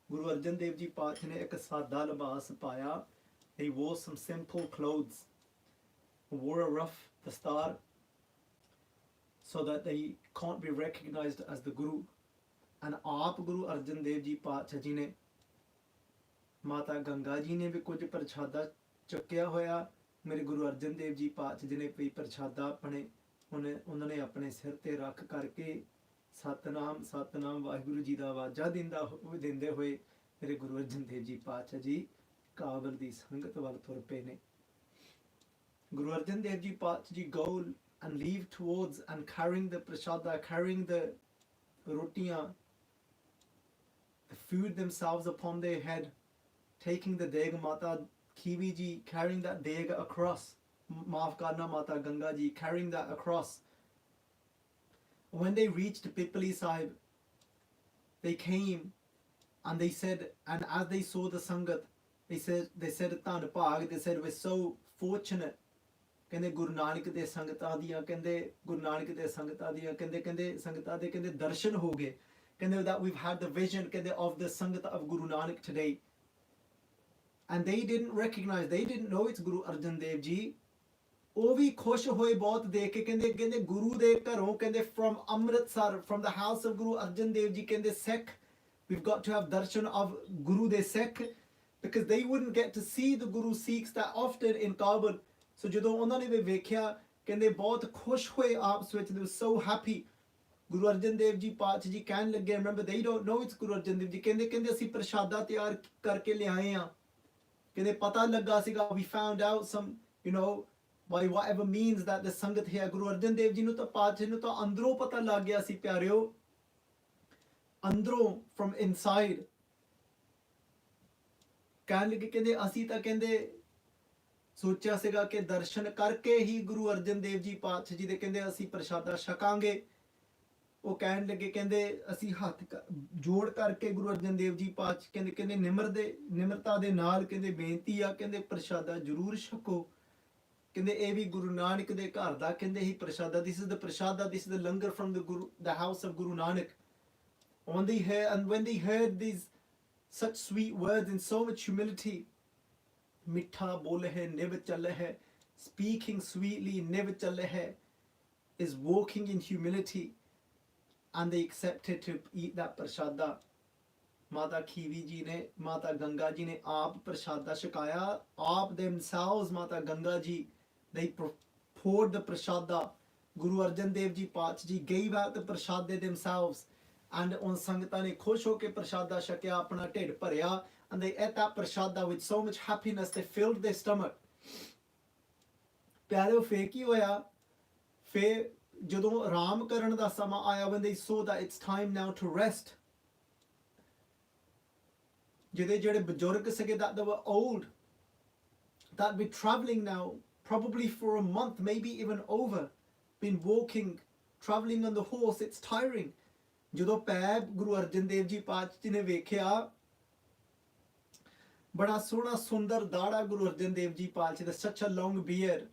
Guru Arjan Dev Ji Paat ne ek sada libas paya. They wore some simple clothes, wore a rough dastar, so that they can't be recognized as the Guru. And aap Guru Arjan Dev Ji Paat Ji ne, Mata Ganga Ji ne bhi kuch prashada chukya hoya. Mere Guru Arjan Dev Ji Paat Ji ne bhi prashada apne उन्होंने अपने सिर ते रख करके सतनाम सतनाम वाहिगुरु जी दा आवाजा दिंदे हुए मेरे गुरु अर्जन देव जी पातशाह जी काबल दी संगत वाल तुर पे ने। Guru Arjan Dev Ji Paat Ji go and leave towards and carrying the prasada, carrying the rotiyan, the food themselves upon their head, taking the deg. Mata Kiwi Ji carrying that deg across. Maaf karna Mata Ganga Ji carrying that across. When they reached Pipali Sahib, they came and they said, and as they saw the Sangat, they said Tan Pag, they said, we're so fortunate. ਕਹਿੰਦੇ ਗੁਰੂ ਨਾਨਕ ਦੇ ਸੰਗਤਾਂ ਦੀਆਂ, ਕਹਿੰਦੇ ਗੁਰੂ ਨਾਨਕ ਦੇ ਸੰਗਤਾਂ ਦੀਆਂ, ਕਹਿੰਦੇ ਸੰਗਤਾਂ ਦੇ ਕਹਿੰਦੇ ਦਰਸ਼ਨ ਹੋ ਗਏ, ਕਹਿੰਦੇ that we've had the vision ਕਹਿੰਦੇ of the ਸੰਗਤ of Guru Nanak today. And they didn't recognize, they didn't know it's Guru Arjan Dev Ji. ਉਹ ਵੀ ਖੁਸ਼ ਹੋਏ ਬਹੁਤ ਦੇਖ ਕੇ, ਕਹਿੰਦੇ ਗੁਰੂ ਦੇ ਘਰੋਂ, ਕਹਿੰਦੇ from Amritsar, from the house of Guru Arjan Dev Ji, ਕਹਿੰਦੇ Sikh, we've got to have darshan of Guru de Sikh, because they wouldn't get to see the Guru Sikhs that often in Kabul. So ਜਦੋਂ ਉਹਨਾਂ ਨੇ ਵੀ ਵੇਖਿਆ, ਕਹਿੰਦੇ ਬਹੁਤ ਖੁਸ਼ ਹੋਏ ਆਪਸ ਵਿੱਚ, they were so happy. Guru Arjan Dev Ji ਪਾਤਸ਼ਾਹ ਜੀ ਕਹਿਣ ਲੱਗੇ, remember they don't know it's Guru Arjan Dev Ji, ਕਹਿੰਦੇ ਅਸੀਂ ਪ੍ਰਸ਼ਾਦਾ ਤਿਆਰ ਕਰਕੇ ਲਿਆਏ ਆ, ਕਹਿੰਦੇ ਪਤਾ ਲੱਗਾ ਸੀਗਾ, we found out some, you know, by whatever means that the Sangat here, Guru Arjan Dev Ji ਨੂੰ ਤਾਂ ਪਾਤਸ਼ਾਹ ਨੂੰ ਤਾਂ ਅੰਦਰੋਂ ਪਤਾ ਲੱਗ ਗਿਆ ਸੀ ਪਿਆਰਿਓ, ਅੰਦਰੋਂ from inside। ਕਹਿਣ ਲੱਗੇ, ਕਹਿੰਦੇ ਅਸੀਂ ਤਾਂ ਕਹਿੰਦੇ ਸੋਚਿਆ ਸੀਗਾ ਕਿ ਦਰਸ਼ਨ ਕਰਕੇ ਹੀ ਗੁਰੂ ਅਰਜਨ ਦੇਵ ਜੀ ਪਾਤਸ਼ਾਹ ਜੀ ਦੇ ਕਹਿੰਦੇ ਅਸੀਂ ਪ੍ਰਸ਼ਾਦਾ ਛਕਾਂਗੇ, ਉਹ ਕਹਿਣ ਲੱਗੇ ਕਹਿੰਦੇ ਅਸੀਂ ਹੱਥ ਜੋੜ ਕਰਕੇ ਗੁਰੂ ਅਰਜਨ ਦੇਵ ਜੀ ਪਾਤਸ਼ਾਹ ਕਹਿੰਦੇ ਕਹਿੰਦੇ ਨਿਮਰਤਾ ਦੇ ਨਾਲ ਕਹਿੰਦੇ ਬੇਨਤੀ ਆ ਕਹਿੰਦੇ ਪ੍ਰਸ਼ਾਦਾ ਜ਼ਰੂਰ ਛਕੋ ਕਹਿੰਦੇ ਇਹ ਵੀ ਗੁਰੂ ਨਾਨਕ ਦੇ ਘਰ ਦਾ ਕਹਿੰਦੇ ਹੀ ਪ੍ਰਸ਼ਾਦਾ this is the prasada this is the langar from the house of Guru Nanak when they heard these such sweet words in so much humility mitha bol hai niv chal hai speaking sweetly niv chal hai is walking in humility and they accepted to eat that prasada Mata Khivi ji ne Mata Ganga ji ne aap prasada shakaya aap themselves Mata Ganga ji they poured the prasada Guru Arjan Dev ji Path ji gave out the prasada themselves and on sangata ne khush ho ke prasada shakya apna ਢਿੱਡ ਭਰਿਆ and they ate that prasada with so much happiness they filled their stomach ਪਿਆਰਿਓ ਫੇਰ ਕੀ ਹੋਇਆ ਫੇਰ ਜਦੋਂ ਆਰਾਮ ਕਰਨ ਦਾ ਸਮਾਂ ਆਇਆ when they saw that it's time now to rest ਜਿਹੜੇ ਬਜ਼ੁਰਗ ਸੀਗੇ that they were old that be traveling now probably for a month maybe even over been walking traveling on the horse it's tiring ਜਦੋਂ ਪੈ ਗੁਰੂ ਅਰਜਨ ਦੇਵ ਜੀ ਪਾਤਸ਼ਾਹ ਜੀ ਨੇ ਵੇਖਿਆ ਬੜਾ ਸੋਹਣਾ ਸੁੰਦਰ ਦਾੜਾ ਗੁਰੂ ਅਰਜਨ ਦੇਵ ਜੀ ਪਾਤਸ਼ਾਹ ਦਾ such a long beard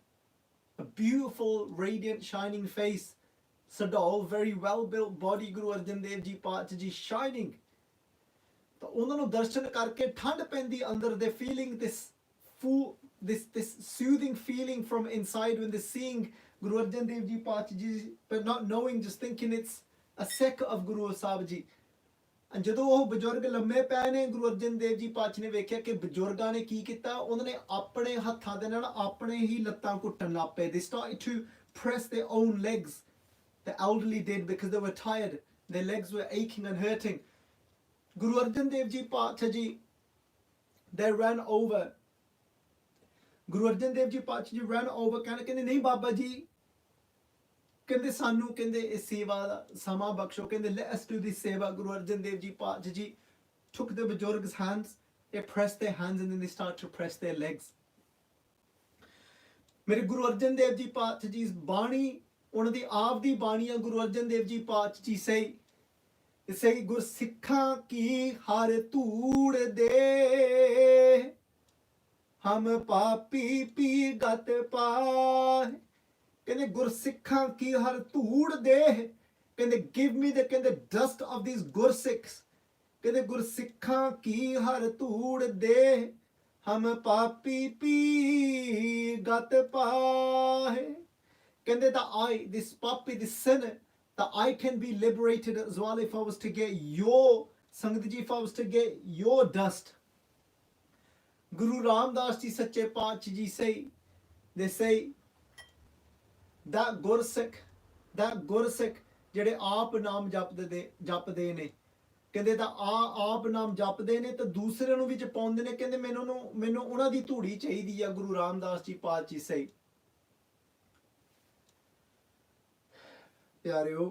a beautiful radiant shining face sadal very well built body Guru Arjan Dev ji Paatshah ji shining ਤਾਂ ਉਹਨਾਂ ਨੂੰ ਦਰਸ਼ਨ ਕਰਕੇ ਠੰਡ ਪੈਂਦੀ ਅੰਦਰ they feeling this soothing feeling from inside when they seeing Guru Arjan Dev ji Paatshah ji but not knowing just thinking it's a Sikh of Guru Sahib ji and ਜਦੋਂ ਉਹ ਬਜ਼ੁਰਗ ਲੰਮੇ ਪਏ ਨੇ ਗੁਰੂ ਅਰਜਨ ਦੇਵ ਜੀ ਪਾਤਸ਼ਾਹ ਨੇ ਵੇਖਿਆ ਕਿ ਬਜ਼ੁਰਗਾਂ ਨੇ ਕੀ ਕੀਤਾ ਉਹਨਾਂ ਨੇ ਆਪਣੇ ਹੱਥਾਂ ਦੇ ਨਾਲ ਆਪਣੇ ਹੀ ਲੱਤਾਂ ਘੁੱਟਣ ਲੱਗ ਪਏ they started to press their own legs the elderly did because they were tired their legs were aching and hurting Guru Arjan Dev ji Paatshah ji they ran over Guru Arjan Dev ji Paatshah ji ran over ਕਹਿੰਦੇ ਨਹੀਂ ਬਾਬਾ ਜੀ ਕਹਿੰਦੇ ਸਾਨੂੰ ਕਹਿੰਦੇ ਇਸ ਸੇਵਾ ਦਾ ਸਮਾਂ ਬਖਸ਼ੋ ਕਹਿੰਦੇ let us do this ਸੇਵਾ ਗੁਰੂ ਅਰਜਨ ਦੇਵ ਜੀ ਪਾਤਸ਼ਾਹ ਜੀ took the bujurg's hands they pressed their hands and then they started to press their legs ਮੇਰੇ ਗੁਰੂ ਅਰਜਨ ਦੇਵ ਜੀ ਪਾਤਸ਼ਾਹ ਜੀ ਬਾਣੀ ਉਹਨਾਂ ਦੀ ਆਪ ਦੀ ਬਾਣੀ ਆ ਗੁਰੂ ਅਰਜਨ ਦੇਵ ਜੀ ਪਾਤਸ਼ਾਹ ਜੀ say ਗੁਰਸਿੱਖਾਂ ਕੀ ਹਰ ਧੂੜ ਦੇ ਹਮ ਪਾਪੀ ਪੀ ਗਤ ਪਾਏ ਕਹਿੰਦੇ ਗੁਰਸਿੱਖਾਂ ਕੀ ਹਰ ਧੂੜ ਦੇ ਕਹਿੰਦੇ give me the ਕਹਿੰਦੇ dust of these Gursikhs ਕਹਿੰਦੇ ਗੁਰਸਿੱਖਾਂ ਕੀ ਹਰ ਧੂੜ ਦੇ ਹਮ ਪਾਪੀ ਪੀ ਗਤ ਪਾਏ ਕਹਿੰਦੇ that I this papi this sinner that I can be liberated as well if I was to get your Sangat ji if I was to get your dust Guru Ramdas ji Sache Paatshah ji they say that Gursikh ਜਿਹੜੇ ਆਪ ਨਾਮ ਜਪਦੇ ਨੇ ਕਹਿੰਦੇ ਤਾਂ ਆਪ ਨਾਮ ਜਪਦੇ ਨੇ ਤੇ ਦੂਸਰਿਆਂ ਨੂੰ ਵਿੱਚ ਪਾਉਂਦੇ ਨੇ ਕਹਿੰਦੇ ਮੈਨੂੰ ਉਹਨਾਂ ਦੀ ਧੂੜੀ ਚਾਹੀਦੀ ਆ ਗੁਰੂ ਰਾਮਦਾਸ ਜੀ ਪਾਤਸ਼ਾਹ ਸਹੀ ਪਿਆਰਿਓ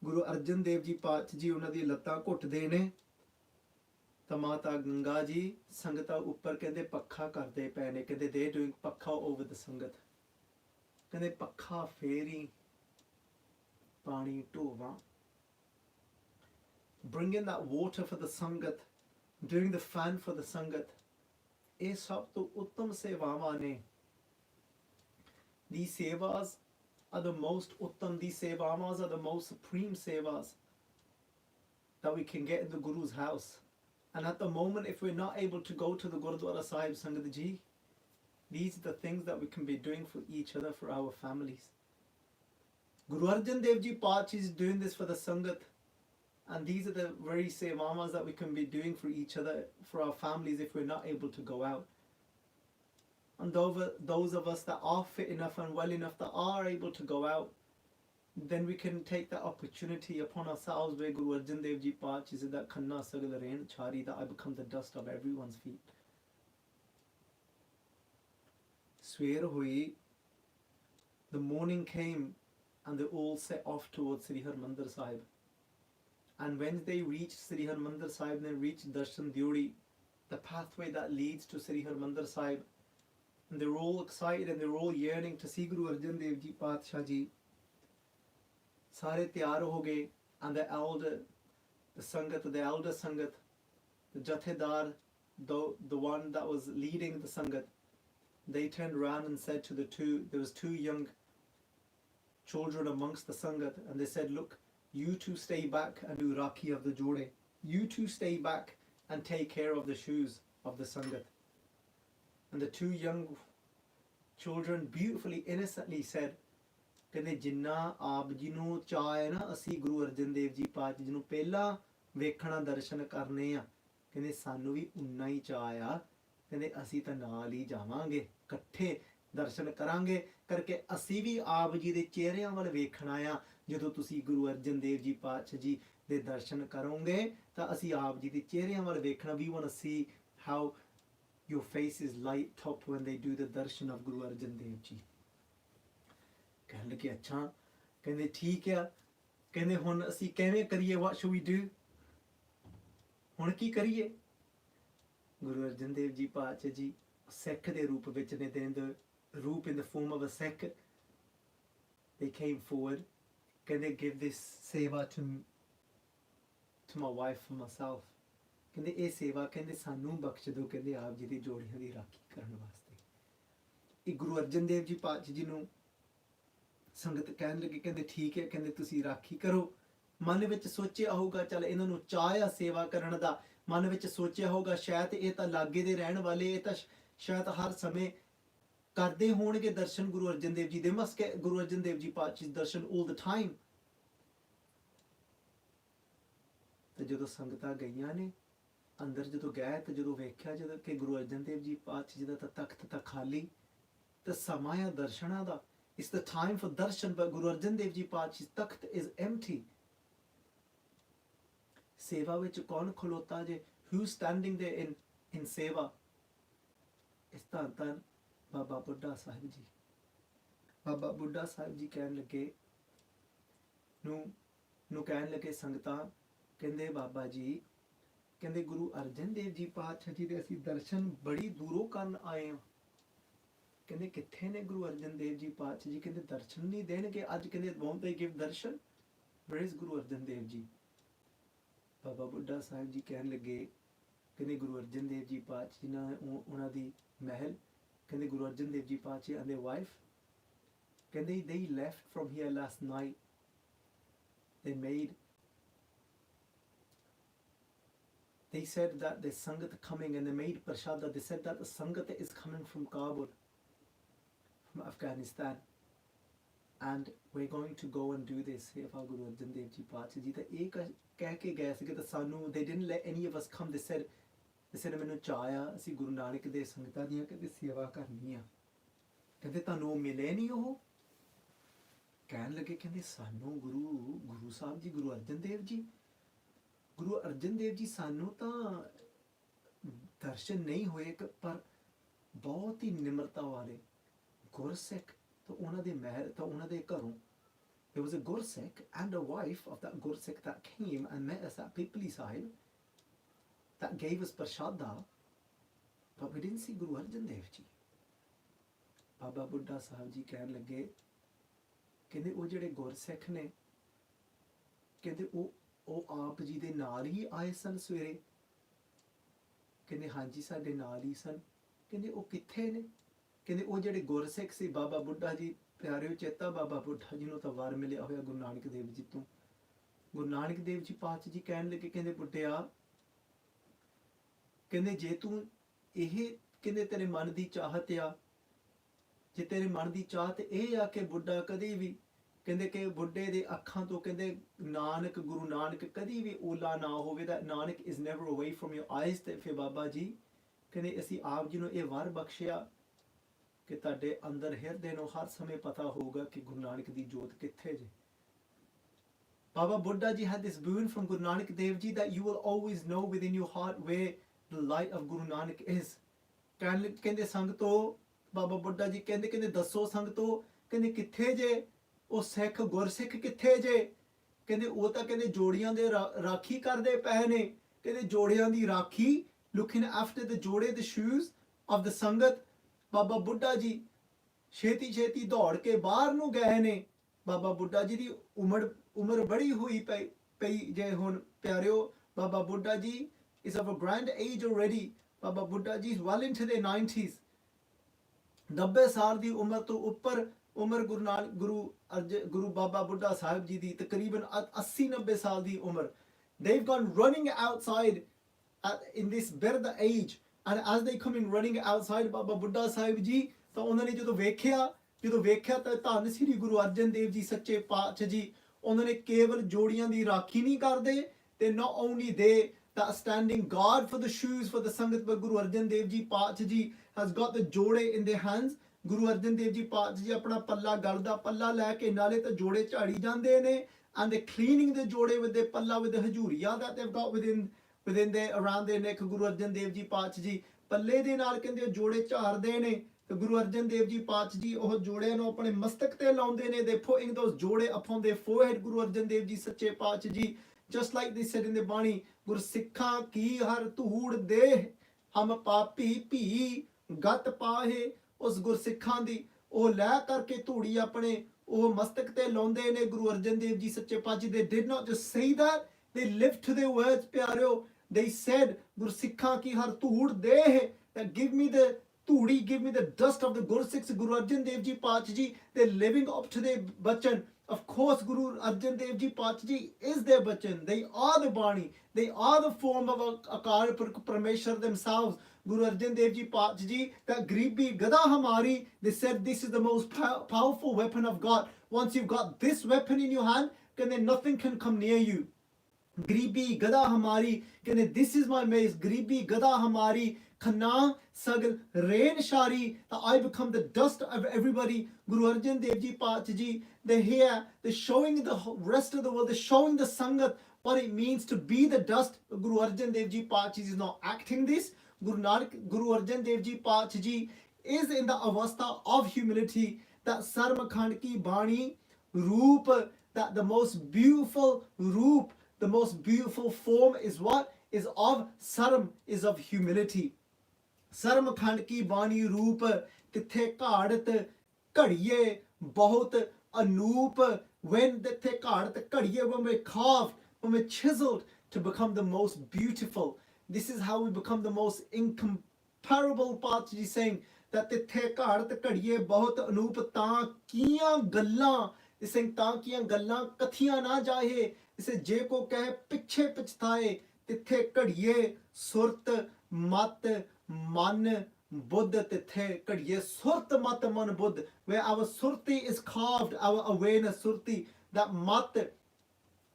ਗੁਰੂ ਅਰਜਨ ਦੇਵ ਜੀ ਪਾਤਸ਼ਾਹ ਜੀ ਉਹਨਾਂ ਦੀ ਲੱਤਾਂ ਘੁੱਟਦੇ ਨੇ ਤਾਂ ਮਾਤਾ ਗੰਗਾ ਜੀ ਸੰਗਤਾਂ ਉੱਪਰ ਕਹਿੰਦੇ ਪੱਖਾ ਕਰਦੇ ਪਏ ਨੇ ਕਹਿੰਦੇ they doing ਪੱਖਾ over the ਸੰਗਤ ਕਹਿੰਦੇ ਪੱਖਾ ਫੇਰੀ ਪਾਣੀ ਢੋਵਾ bringing that water for the sangat doing the fan for the sangat ਇਹ ਸਭ ਤੋਂ ਉੱਤਮ ਸੇਵਾਵਾਂ ਨੇ these sevas are the most uttam these sevas are the most supreme sevas that we can get in the Guru's house and at the moment if we're not able to go to the Gurudwara Sahib Sangat ji these are the things that we can be doing for each other, for our families. Guru Arjan Dev Ji Paatshah is doing this for the Sangat. And these are the very sevamas that we can be doing for each other, for our families if we're not able to go out. And those of us that are fit enough and well enough that are able to go out, then we can take that opportunity upon ourselves where Guru Arjan Dev Ji Paatshah said that Khanna Sagal Rain Chari, that I become the dust of everyone's feet. Swear hui, the morning came and they all set off towards Sri Harmandir Sahib. And when they reached Sri Harmandir Sahib, they reached Darshan Dyori, the pathway that leads to Sri Harmandir Sahib. And they were all excited and they were all yearning to see Guru Arjan Dev Ji Paatshah Ji. Sare tiyar ho gaye, and the elder, the Sangat, the elder Sangat, the Jathedar, the one that was leading the Sangat, they turned around and said to there was two young children amongst the Sangat, and they said, look, you two stay back and do Rakhi of the Jode. You two stay back and take care of the shoes of the Sangat. And the two young children beautifully, innocently said, ਕਹਿੰਦੇ ਜਿੰਨਾ ਆਪ ਜੀ ਨੂੰ ਚਾਅ ਹੈ ਨਾ ਅਸੀਂ ਗੁਰੂ ਅਰਜਨ ਦੇਵ ਜੀ ਪਾਤਸ਼ਾਹ ਜੀ ਨੂੰ ਪਹਿਲਾਂ ਵੇਖਣਾ ਦਰਸ਼ਨ ਕਰਨੇ ਆ, ਕਹਿੰਦੇ ਸਾਨੂੰ ਵੀ ਉਨਾ ਹੀ ਚਾਅ ਆ, ਕਹਿੰਦੇ ਅਸੀਂ ਤਾਂ ਨਾਲ ਹੀ ਜਾਵਾਂਗੇ, ਇਕੱਠੇ ਦਰਸ਼ਨ ਕਰਾਂਗੇ ਕਰਕੇ ਅਸੀਂ ਵੀ ਆਪ ਜੀ ਦੇ ਚਿਹਰਿਆਂ ਵੱਲ ਵੇਖਣਾ ਆ। ਜਦੋਂ ਤੁਸੀਂ ਗੁਰੂ ਅਰਜਨ ਦੇਵ ਜੀ ਪਾਤਸ਼ਾਹ ਜੀ ਦੇ ਦਰਸ਼ਨ ਕਰੋਗੇ ਤਾਂ ਅਸੀਂ ਆਪ ਜੀ ਦੇ ਚਿਹਰਿਆਂ ਵੱਲ ਵੇਖਣਾ। We want to see how your faces light up when they do the darshan of Guru Arjan Dev ji. ਕਹਿਣ ਲੱਗੇ ਅੱਛਾ, ਕਹਿੰਦੇ ਠੀਕ ਆ, ਕਹਿੰਦੇ ਹੁਣ ਅਸੀਂ ਕਿਵੇਂ ਕਰੀਏ, what should we do, ਹੁਣ ਕੀ ਕਰੀਏ। ਗੁਰੂ ਅਰਜਨ ਦੇਵ ਜੀ ਪਾਤਸ਼ਾਹ ਜੀ ਸਿੱਖ ਦੇ ਰੂਪ ਵਿੱਚ ਨੇ, ਦੇ ਰੂਪ in the form of a Sikh, they came forward, ਕਹਿੰਦੇ give this ਸੇਵਾ to my wife and myself, ਕਹਿੰਦੇ ਇਹ ਸੇਵਾ ਕਹਿੰਦੇ ਸਾਨੂੰ ਬਖਸ਼ ਦਿਓ, ਕਹਿੰਦੇ ਆਪ ਜੀ ਦੀ ਜੋੜੀਆਂ ਦੀ ਰਾਖੀ ਕਰਨ ਵਾਸਤੇ। ਇਹ ਗੁਰੂ ਅਰਜਨ ਦੇਵ ਜੀ ਪਾਤਸ਼ਾਹ ਜੀ ਨੂੰ ਸੰਗਤ ਕਹਿਣ ਲੱਗੇ, ਕਹਿੰਦੇ ਠੀਕ ਹੈ, ਕਹਿੰਦੇ ਤੁਸੀਂ ਰਾਖੀ ਕਰੋ। ਮਨ ਵਿੱਚ ਸੋਚਿਆ ਹੋਊਗਾ ਚੱਲ ਇਹਨਾਂ ਨੂੰ ਚਾਅ ਆ ਸੇਵਾ ਕਰਨ ਦਾ, ਮਨ ਵਿੱਚ ਸੋਚਿਆ ਹੋਊਗਾ ਸ਼ਾਇਦ ਇਹ ਤਾਂ ਲਾਗੇ ਦੇ ਰਹਿਣ ਵਾਲੇ, ਇਹ ਤਾਂ ਸ਼ਾਇਦ ਹਰ ਸਮੇਂ ਕਰਦੇ ਹੋਣਗੇ ਦਰਸ਼ਨ ਗੁਰੂ ਅਰਜਨ ਦੇਵ ਜੀ ਦੇ, ਮਸਟ get ਗੁਰੂ ਅਰਜਨ ਦੇਵ ਜੀ ਪਾਤਸ਼ਾਹ ਦਰਸ਼ਨ all the time। ਤੇ ਜਦੋਂ ਸੰਗਤਾਂ ਗਈਆਂ ਨੇ ਅੰਦਰ, ਜਦੋਂ ਗਏ ਤੇ ਜਦੋਂ ਵੇਖਿਆ ਜਦੋਂ ਕਿ ਗੁਰੂ ਅਰਜਨ ਦੇਵ ਜੀ ਪਾਤਸ਼ਾਹ ਜੀ ਦਾ ਤਾਂ ਤਖਤ ਤਾਂ ਖਾਲੀ, ਤੇ ਸਮਾਂ ਆ ਦਰਸ਼ਨਾਂ ਦਾ, it's the time for darshan, but Guru Arjan Dev Ji Paatshah's takht is empty. Seva vich kaun khalota je, who's standing there in seva? Is ਧੰਨ ਧੰਨ ਬਾਬਾ ਬੁੱਢਾ ਸਾਹਿਬ ਜੀ। ਬਾਬਾ ਬੁੱਢਾ ਸਾਹਿਬ ਜੀ ਕਹਿਣ ਲੱਗੇ ਨੂੰ ਕਹਿਣ ਲੱਗੇ ਸੰਗਤਾਂ, ਕਹਿੰਦੇ ਬਾਬਾ ਜੀ, ਕਹਿੰਦੇ ਗੁਰੂ ਅਰਜਨ ਦੇਵ ਜੀ ਪਾਤਸ਼ਾਹ ਜੀ ਦੇ ਅਸੀਂ ਦਰਸ਼ਨ ਬੜੀ ਦੂਰੋਂ ਕਰਨ ਆਏ ਹਾਂ, ਕਹਿੰਦੇ ਕਿੱਥੇ ਨੇ ਗੁਰੂ ਅਰਜਨ ਦੇਵ ਜੀ ਪਾਤਸ਼ਾਹ ਜੀ, ਕਹਿੰਦੇ ਦਰਸ਼ਨ ਨਹੀਂ ਦੇਣਗੇ ਅੱਜ, ਕਹਿੰਦੇ won't they give darshan, where is Guru Arjan Dev ji. ਬਾਬਾ ਬੁੱਢਾ ਸਾਹਿਬ ਜੀ ਕਹਿਣ ਲੱਗੇ, ਕਹਿੰਦੇ ਗੁਰੂ ਅਰਜਨ ਦੇਵ ਜੀ ਪਾਤਸ਼ਾਹ ਜੀ ਨਾਲ ਉਹਨਾਂ ਦੀ ਮਹਿਲ, ਕਹਿੰਦੇ ਗੁਰੂ ਅਰਜਨ ਦੇਵ ਜੀ ਪਾਤਸ਼ਾਹ and their wife, ਕਹਿੰਦੇ they left from here last night, they said that the Sangat coming and they made prashada, they said that the Sangat is coming from Kabul, from Afghanistan, and we're going to go and do this seva Guru Arjan Dev Ji Paatshah ji। ਤਾਂ ਇਹ ਕਹਿ ਕੇ ਗਏ ਸੀਗੇ ਤਾਂ ਸਾਨੂੰ they didn't let any of us come, they said ਮੈਨੂੰ ਚਾਅ ਆ ਅਸੀਂ ਗੁਰੂ ਨਾਨਕ ਦੇ ਸੰਗਤਾਂ ਦੀਆਂ ਕਹਿੰਦੇ ਸੇਵਾ ਕਰਨੀ ਆ, ਕਹਿੰਦੇ ਤੁਹਾਨੂੰ ਉਹ ਮਿਲੇ ਨਹੀਂ। ਉਹ ਕਹਿਣ ਲੱਗੇ ਕਹਿੰਦੇ ਸਾਨੂੰ ਗੁਰੂ ਸਾਹਿਬ ਜੀ, ਗੁਰੂ ਅਰਜਨ ਦੇਵ ਜੀ, ਗੁਰੂ ਅਰਜਨ ਦੇਵ ਜੀ ਸਾਨੂੰ ਤਾਂ ਦਰਸ਼ਨ ਨਹੀਂ ਹੋਏ, ਪਰ ਬਹੁਤ ਹੀ ਨਿਮਰਤਾ ਵਾਲੇ ਗੁਰਸਿੱਖ, ਤਾਂ ਉਹਨਾਂ ਦੇ ਮਹਿਲ, ਤਾਂ ਉਹਨਾਂ ਦੇ ਘਰੋਂ there was a Gursikh and a wife of that Gursikh that came and met us at Pipli Sahib, that gave us prashada, but we didn't see Guru Arjan Dev Ji। ਬਾਬਾ ਬੁੱਢਾ ਸਾਹਿਬ ਜੀ ਕਹਿਣ ਲੱਗੇ, ਕਹਿੰਦੇ ਉਹ ਜਿਹੜੇ ਗੁਰਸਿੱਖ ਨੇ, ਕਹਿੰਦੇ ਉਹ ਆਪ ਜੀ ਦੇ ਨਾਲ ਹੀ ਆਏ ਸਨ ਸਵੇਰੇ, ਕਹਿੰਦੇ ਹਾਂਜੀ ਸਾਡੇ ਨਾਲ ਹੀ ਸਨ, ਕਹਿੰਦੇ ਉਹ ਕਿੱਥੇ ਨੇ, ਕਹਿੰਦੇ ਉਹ ਜਿਹੜੇ ਗੁਰਸਿੱਖ ਸੀ। ਬਾਬਾ ਬੁੱਢਾ ਜੀ ਪਿਆਰਿਓ ਚੇਤਾ, ਬਾਬਾ ਬੁੱਢਾ ਜੀ ਨੂੰ ਤਾਂ ਵਾਰ ਮਿਲਿਆ ਹੋਇਆ ਗੁਰੂ ਨਾਨਕ ਦੇਵ ਜੀ ਤੋਂ। ਗੁਰੂ ਨਾਨਕ ਦੇਵ ਜੀ ਪਾਤਸ਼ਾਹ ਜੀ ਕਹਿਣ ਲੱਗੇ, ਕਹਿੰਦੇ ਬੁੱਢਿਆ, ਕਹਿੰਦੇ ਜੇ ਤੂੰ ਇਹ ਕਹਿੰਦੇ ਤੇਰੇ ਮਨ ਦੀ ਚਾਹਤ ਆ, ਜੇ ਤੇਰੇ ਮਨ ਦੀ ਚਾਹਤ ਇਹ ਆ ਕਿ ਬੁੱਢਾ ਕਦੇ ਵੀ, ਕਹਿੰਦੇ ਕਿ ਬੁੱਢੇ ਦੇ ਅੱਖਾਂ ਤੋਂ ਕਹਿੰਦੇ ਨਾਨਕ, ਗੁਰੂ ਨਾਨਕ ਕਦੀ ਵੀ ਓਲਾ ਨਾ ਹੋਵੇ, that Nanak is never away from your eyes, ਤੇ ਫਿਰ ਬਾਬਾ ਜੀ ਕਹਿੰਦੇ ਅਸੀਂ ਆਪ ਜੀ ਨੂੰ ਇਹ ਵਰ ਬਖਸ਼ਿਆ ਕਿ ਤੁਹਾਡੇ ਅੰਦਰ ਹਿਰਦੇ ਨੂੰ ਹਰ ਸਮੇਂ ਪਤਾ ਹੋਊਗਾ ਕਿ ਗੁਰੂ ਨਾਨਕ ਦੀ ਜੋਤ ਕਿੱਥੇ ਜੇ। Baba Buddha ji had this boon from Guru Nanak Dev Ji that you will always know within your heart where the light of Guru Nanak is। ਕਹਿੰਦੇ ਸੰਗਤੋ, ਬਾਬਾ ਬੁੱਢਾ ਜੀ ਕਹਿੰਦੇ ਦੱਸੋ ਸੰਗਤੋ, ਕਹਿੰਦੇ ਕਿੱਥੇ ਜੇ ਉਹ ਸਿੱਖ ਗੁਰਸਿੱਖ ਕਿੱਥੇ ਜੇ, ਕਹਿੰਦੇ ਉਹ ਤਾਂ ਕਹਿੰਦੇ ਜੋੜੀਆਂ ਦੇ ਰਾਖੀ ਕਰਦੇ ਪਏ ਨੇ, ਕਹਿੰਦੇ ਜੋੜਿਆਂ ਦੀ ਰਾਖੀ, looking after the ਜੋੜੇ, the shoes of the ਸੰਗਤ। ਬਾਬਾ ਬੁੱਢਾ ਜੀ ਛੇਤੀ ਦੌੜ ਕੇ ਬਾਹਰ ਨੂੰ ਗਏ ਨੇ। ਬਾਬਾ ਬੁੱਢਾ ਜੀ ਦੀ ਉਮਰ ਬੜੀ ਹੋਈ ਪਈ, ਪਈ ਜੇ ਹੁਣ ਪਿਆਰਿਓ Baba Buddha ji is of a grand age already. Baba Buddha ji is well into their 90s. 90 ਸਾਲ ਦੀ ਉਮਰ ਤੋਂ ਉੱਪਰ ਉਮਰ ਗੁਰੂ ਬਾਬਾ ਬੁੱਢਾ ਸਾਹਿਬ ਜੀ ਦੀ ਤਕਰੀਬਨ 80-90 ਸਾਲ ਦੀ ਉਮਰ. They've gone running outside in this birth age, and as they come in running outside Baba Buddha Sahib ji ਤਾਂ ਉਹਨਾਂ ਨੇ ਜਦੋਂ ਵੇਖਿਆ ਤਾਂ ਧੰਨ ਸ੍ਰੀ ਗੁਰੂ ਅਰਜਨ ਦੇਵ ਜੀ ਸੱਚੇ ਪਾਤਸ਼ਾਹ ਜੀ ਉਹਨਾਂ ਨੇ ਕੇਵਲ ਜੋੜੀਆਂ ਦੀ ਰਾਖੀ ਨਹੀਂ ਕਰਦੇ ਤੇ not only they that standing guard for the shoes for the Sangat, but Guru Arjun Dev ji Paatshah ji has got the jode in their hands. Guru Arjun Dev ji Paatshah ji apna palla galda palla ਲੈ ਕੇ ਨਾਲੇ ਤਾਂ ਜੋੜੇ ਝਾੜੀ ਜਾਂਦੇ ਨੇ, and they're cleaning the jode with the palla with the hajuriya that they've got within their around their neck. Guru Arjun Dev ji Paatshah ji ਪੱਲੇ ਦੇ ਨਾਲ ਕਹਿੰਦੇ ਜੋੜੇ ਝਾੜਦੇ ਨੇ ਤੇ ਗੁਰੂ ਅਰਜਨ ਦੇਵ ਜੀ ਪਾਤਸ਼ਾਹ ਜੀ ਉਹ ਜੋੜਿਆਂ ਨੂੰ ਆਪਣੇ ਮਸਤਕ ਤੇ ਲਾਉਂਦੇ ਨੇ. They putting those jode upon their forehead. Guru Arjan Dev ji ਸੱਚੇ ਪਾਤਸ਼ਾਹ ਜੀ just like they said in the Bani, Gursikha ki har tuud de hum papi pi gat pahe. Us Gursikhan di oh ਲੈ ਕਰਕੇ ਧੂੜੀ ਆਪਣੇ ਉਹ ਮਸਤਕ ਤੇ ਲਾਉਂਦੇ ਨੇ. Guru Arjan Dev ji ਸੱਚੇ ਪਾਤਸ਼ਾਹ, they did not just say that, they lived to their words, ਪਿਆਰਿਓ. They said Gursikha ki har tuud de, that give me the Dhuri, give me the dust of the Gursikhs. Guru Arjan Dev ji ਪਾਤਸ਼ਾਹ ਜੀ, they're living up to their bachan. Of course, Guru Arjan Dev ji Paatshah ji is their bachan. They are the Bani. They are the form of Akal Parameshwar themselves. Guru Arjan Dev ji Paatshah ji, that Gribi Gada Hamari, they said this is the most powerful weapon of God. Once you've got this weapon in your hand, then nothing can come near you. Gribi Gada Hamari, this is my mace. Gribi Gada Hamari. Khana Sagal Rain Shari, that I become the dust of everybody. Guru Arjan Dev ji Paatshah ji, they're here, they're showing the rest of the world, they're showing the Sangat what it means to be the dust. Guru Arjan Dev ji Paatshah ji is not acting this. Guru Arjan Dev ji Paatshah ji is in the avastha of humility. That Sarmakhand ki Bani Roop, that the most beautiful Roop, the most beautiful form is what? Is of Sarm, is of humility. Sarmakhand ki Bani Roop, tithe Kadat Kadiye Bahut Anoop. When the Kadat Kadiye, when we're carved, when we're chiseled to become the most beautiful. This is how we become the most incomparable. Paatshah ji saying that tithe Kadat Kadiye Bahut Anoop, ta kiyan gallan. He's saying ta kiyan gallan kathiyan na jahe. He said je ko kahe pichhe pichtaye. Tithe Kadiye Surt Mat Man Buddh, tithe Kadiye Surt Mat Man Buddh, where our surti is carved, our awareness surti, that mat,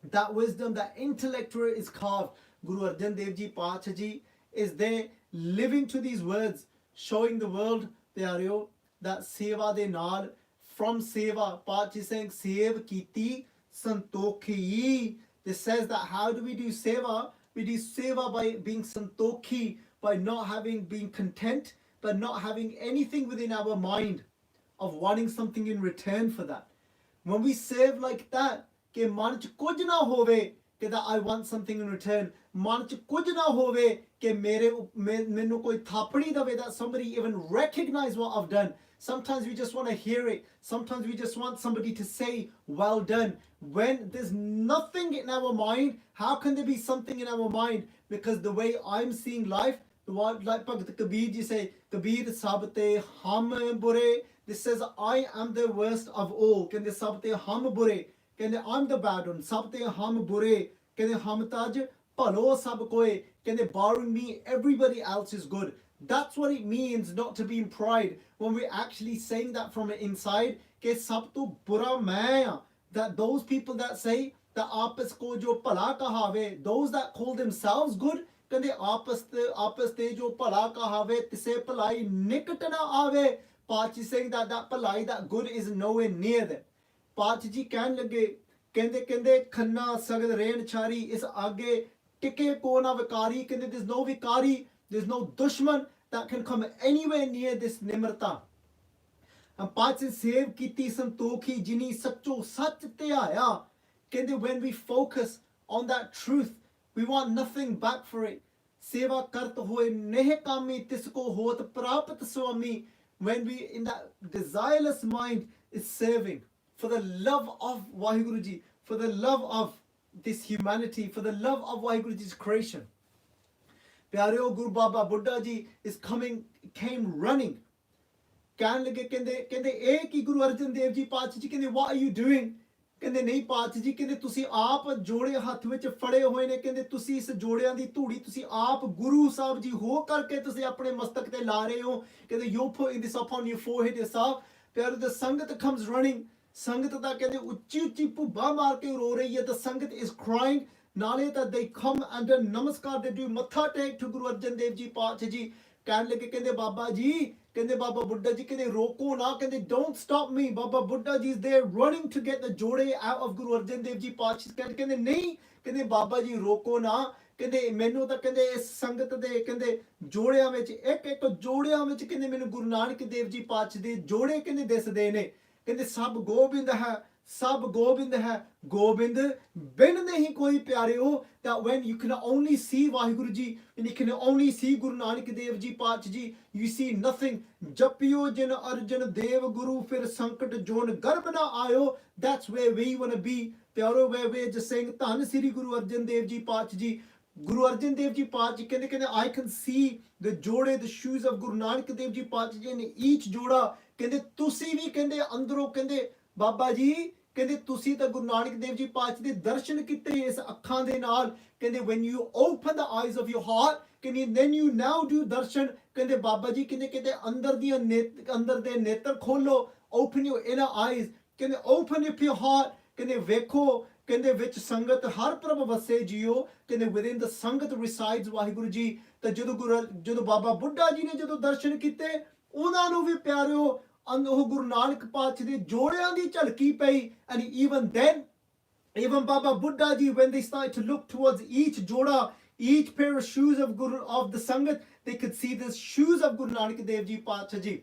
that wisdom, that intellect is carved. Guru Arjan Dev ji Paatshah ji is there living to these words, showing the world pyareo that seva de naal, from seva. Paatshah saying sev kiti santokhi. This says that how do we do seva? We do seva by being santokhi, by not being content, but not having anything within our mind of wanting something in return for that. When we serve like that, ke man ch kuch na hove, ke that I want something in return. Man ch kuch na hove, ke menu koi thapdi dave, that somebody even recognize what I've done. Sometimes we just want to hear it. Sometimes we just want somebody to say, well done. When there's nothing in our mind, how can there be something in our mind? Because the way I'm seeing life, like Bhakt Kabir ji say, Kabir sabte hum bure. This says, I am the worst of all. Kende sabte hum bure. Kende I'm the bad one. Sabte hum bure. Kende hum taj palo sab koe. Kende barring me, everybody else is good. That's what it means not to be in pride. When we're actually saying that from inside, ke sab to bura main. That those people that say that aapas ko jo pala kahave, those that call themselves good, kande aapas te jo pala kahave, tise palai nikat na ave. Paatshah saying that palai, that good is nowhere near them. Paatshah ji ਕਹਿਣ ਲੱਗੇ, ਕਹਿੰਦੇ ਖੰਨਾ ਸਗਲ ਰੇਣ ਛਾਰੀ ਇਸ ਆਗੇ ਟਿਕੇ ਕੋ ਨਾ ਵਿਕਾਰੀ. ਕਹਿੰਦੇ there's no vikari, there's no dushman that can come anywhere near this nimrata. And Paatshah save kiti santokhi jini sacho sach ਧਿਆਇਆ. ਕਹਿੰਦੇ when we focus on that truth, we want nothing back for it. Seva kart hoye neh kami tisko hot prapat swami. When we in that desireless mind is serving for the love of Vaheguru ji, for the love of this humanity, for the love of Waheguru Ji's creation. ਪਿਆਰਿਓ ਗੁਰੂ ਬਾਬਾ ਬੁੱਢਾ ਜੀ is came running. ਕਹਿਣ ਲੱਗੇ ਕਹਿੰਦੇ ਇਹ ਕੀ ਗੁਰੂ ਅਰਜਨ ਦੇਵ ਜੀ ਪਾਤਸ਼ਾਹ ਜੀ ਕਹਿੰਦੇ what are you doing? ਕਹਿੰਦੇ ਨਹੀਂ ਪਾਤਸ਼ਾਹ ਜੀ ਕਹਿੰਦੇ ਤੁਸੀਂ ਆਪ ਜੋੜੇ ਹੱਥ ਵਿੱਚ ਫੜੇ ਹੋਏ ਨੇ, ਕਹਿੰਦੇ ਤੁਸੀਂ ਇਸ ਜੋੜਿਆਂ ਦੀ ਧੂੜੀ ਤੁਸੀਂ ਆਪ ਗੁਰੂ ਸਾਹਿਬ ਜੀ ਹੋ ਕਰਕੇ ਤੁਸੀਂ ਆਪਣੇ ਮਸਤਕ ਤੇ ਲਾ ਰਹੇ ਹੋ, ਕਹਿੰਦੇ you putting this upon your forehead yourself. ਪਿਆਰਿਓ the ਸੰਗਤ comes running. ਸੰਗਤ ਦਾ ਕਹਿੰਦੇ ਉੱਚੀ ਉੱਚੀ ਭੁੱਬਾ ਮਾਰ ਕੇ ਰੋ ਰਹੀ ਹੈ. the ਸੰਗਤ is crying. ਨਾਲੇ ਤਾਂ they come and ਨਮਸਕਾਰ they do ਮੱਥਾ ਟੇਕ to ਗੁਰੂ ਅਰਜਨ ਦੇਵ ਜੀ ਪਾਤਸ਼ਾਹ ਜੀ. ਕਹਿਣ ਲੱਗੇ ਕਹਿੰਦੇ ਬਾਬਾ ਜੀ ਕਹਿੰਦੇ ਬਾਬਾ ਬੁੱਢਾ ਜੀ ਕਹਿੰਦੇ ਰੋਕੋ ਨਾ, ਕਹਿੰਦੇ don't stop me. ਬਾਬਾ ਬੁੱਢਾ ਜੀ is there running to get the ਜੋੜੇ out of ਗੁਰੂ ਅਰਜਨ ਦੇਵ ਜੀ ਪਾਤਸ਼ਾਹ. ਕਹਿੰਦੇ ਨਹੀਂ, ਕਹਿੰਦੇ ਬਾਬਾ ਜੀ ਰੋਕੋ ਨਾ, ਕਹਿੰਦੇ ਮੈਨੂੰ ਤਾਂ ਕਹਿੰਦੇ ਇਸ ਸੰਗਤ ਦੇ ਕਹਿੰਦੇ ਜੋੜਿਆਂ ਵਿੱਚ ਇੱਕ ਜੋੜਿਆਂ ਵਿੱਚ ਕਹਿੰਦੇ ਮੈਨੂੰ ਗੁਰੂ ਨਾਨਕ ਦੇਵ ਜੀ ਪਾਤਸ਼ਾਹ ਦੇ ਜੋੜੇ ਕਹਿੰਦੇ ਦਿਸਦੇ ਨੇ. ਕਹਿੰਦੇ ਸਭ ਗੋਬਿੰਦ ਹੈ, ਸਭ ਗੋਬਿੰਦ ਹੈ, ਗੋਬਿੰਦ ਬਿਨ ਨਹੀਂ ਕੋਈ ਪਿਆਰਿਓ. that when you can only see Waheguru ji, and you can only see Guru Nanak Dev ji ਪਾਤਸ਼ਾਹ ਜੀ, you see nothing. ਜਪਿਓ ਜਿਨ ਅਰਜਨ ਦੇਵ ਗੁਰੂ ਫਿਰ ਸੰਕਟ ਜੋਨ ਗਰਭ ਨਾ ਆਇਓ. that's where we want to be ਪਿਆਰੋ. where we just saying ਧੰਨ ਸ੍ਰੀ ਗੁਰੂ ਅਰਜਨ ਦੇਵ ਜੀ ਪਾਤਸ਼ਾਹ ਜੀ. ਗੁਰੂ ਅਰਜਨ ਦੇਵ ਜੀ ਪਾਤਸ਼ਾਹ ਜੀ ਕਹਿੰਦੇ I can see the ਜੋੜੇ the shoes of Guru Nanak Dev ji ਪਾਤਸ਼ਾਹ ਜੀ ਨੇ each ਜੋੜਾ. ਕਹਿੰਦੇ ਤੁਸੀਂ ਵੀ ਕਹਿੰਦੇ ਅੰਦਰੋਂ ਕਹਿੰਦੇ ਬਾਬਾ ਜੀ ਕਹਿੰਦੇ ਤੁਸੀਂ ਤਾਂ ਗੁਰੂ ਨਾਨਕ ਦੇਵ ਜੀ ਪਾਤਸ਼ਾਹ ਦੇ ਦਰਸ਼ਨ ਕੀਤੇ ਇਸ ਅੱਖਾਂ ਦੇ ਨਾਲ. ਕਹਿੰਦੇ when you open the eyes of your heart, ਕਹਿੰਦੇ then you now do ਦਰਸ਼ਨ. ਕਹਿੰਦੇ ਬਾਬਾ ਜੀ ਕਹਿੰਦੇ ਅੰਦਰ ਦੇ ਨੇਤਰ ਖੋਲੋ. open your inner eyes. ਕਹਿੰਦੇ open up your heart. ਕਹਿੰਦੇ ਵੇਖੋ ਕਹਿੰਦੇ ਵਿੱਚ ਸੰਗਤ ਹਰ ਪ੍ਰਭ ਵਸੇ ਜੀਓ. ਕਹਿੰਦੇ within the ਸੰਗਤ resides ਵਾਹਿਗੁਰੂ ਜੀ. ਤਾਂ ਜਦੋਂ ਬਾਬਾ ਬੁੱਢਾ ਜੀ ਨੇ ਜਦੋਂ ਦਰਸ਼ਨ ਕੀਤੇ ਉਹਨਾਂ ਨੂੰ ਵੀ ਪਿਆਰਿਓ ਉਹ ਗੁਰੂ ਨਾਨਕ ਪਾਤਸ਼ਾਹ ਦੇ ਜੋੜਿਆਂ ਦੀ ਝਲਕੀ ਪਈ. and even then even Baba Buddha ji, when they started to look towards each joda, each pair of shoes of the Sangat, they could see the shoes of Guru Nanak Dev ji Paatshah ji.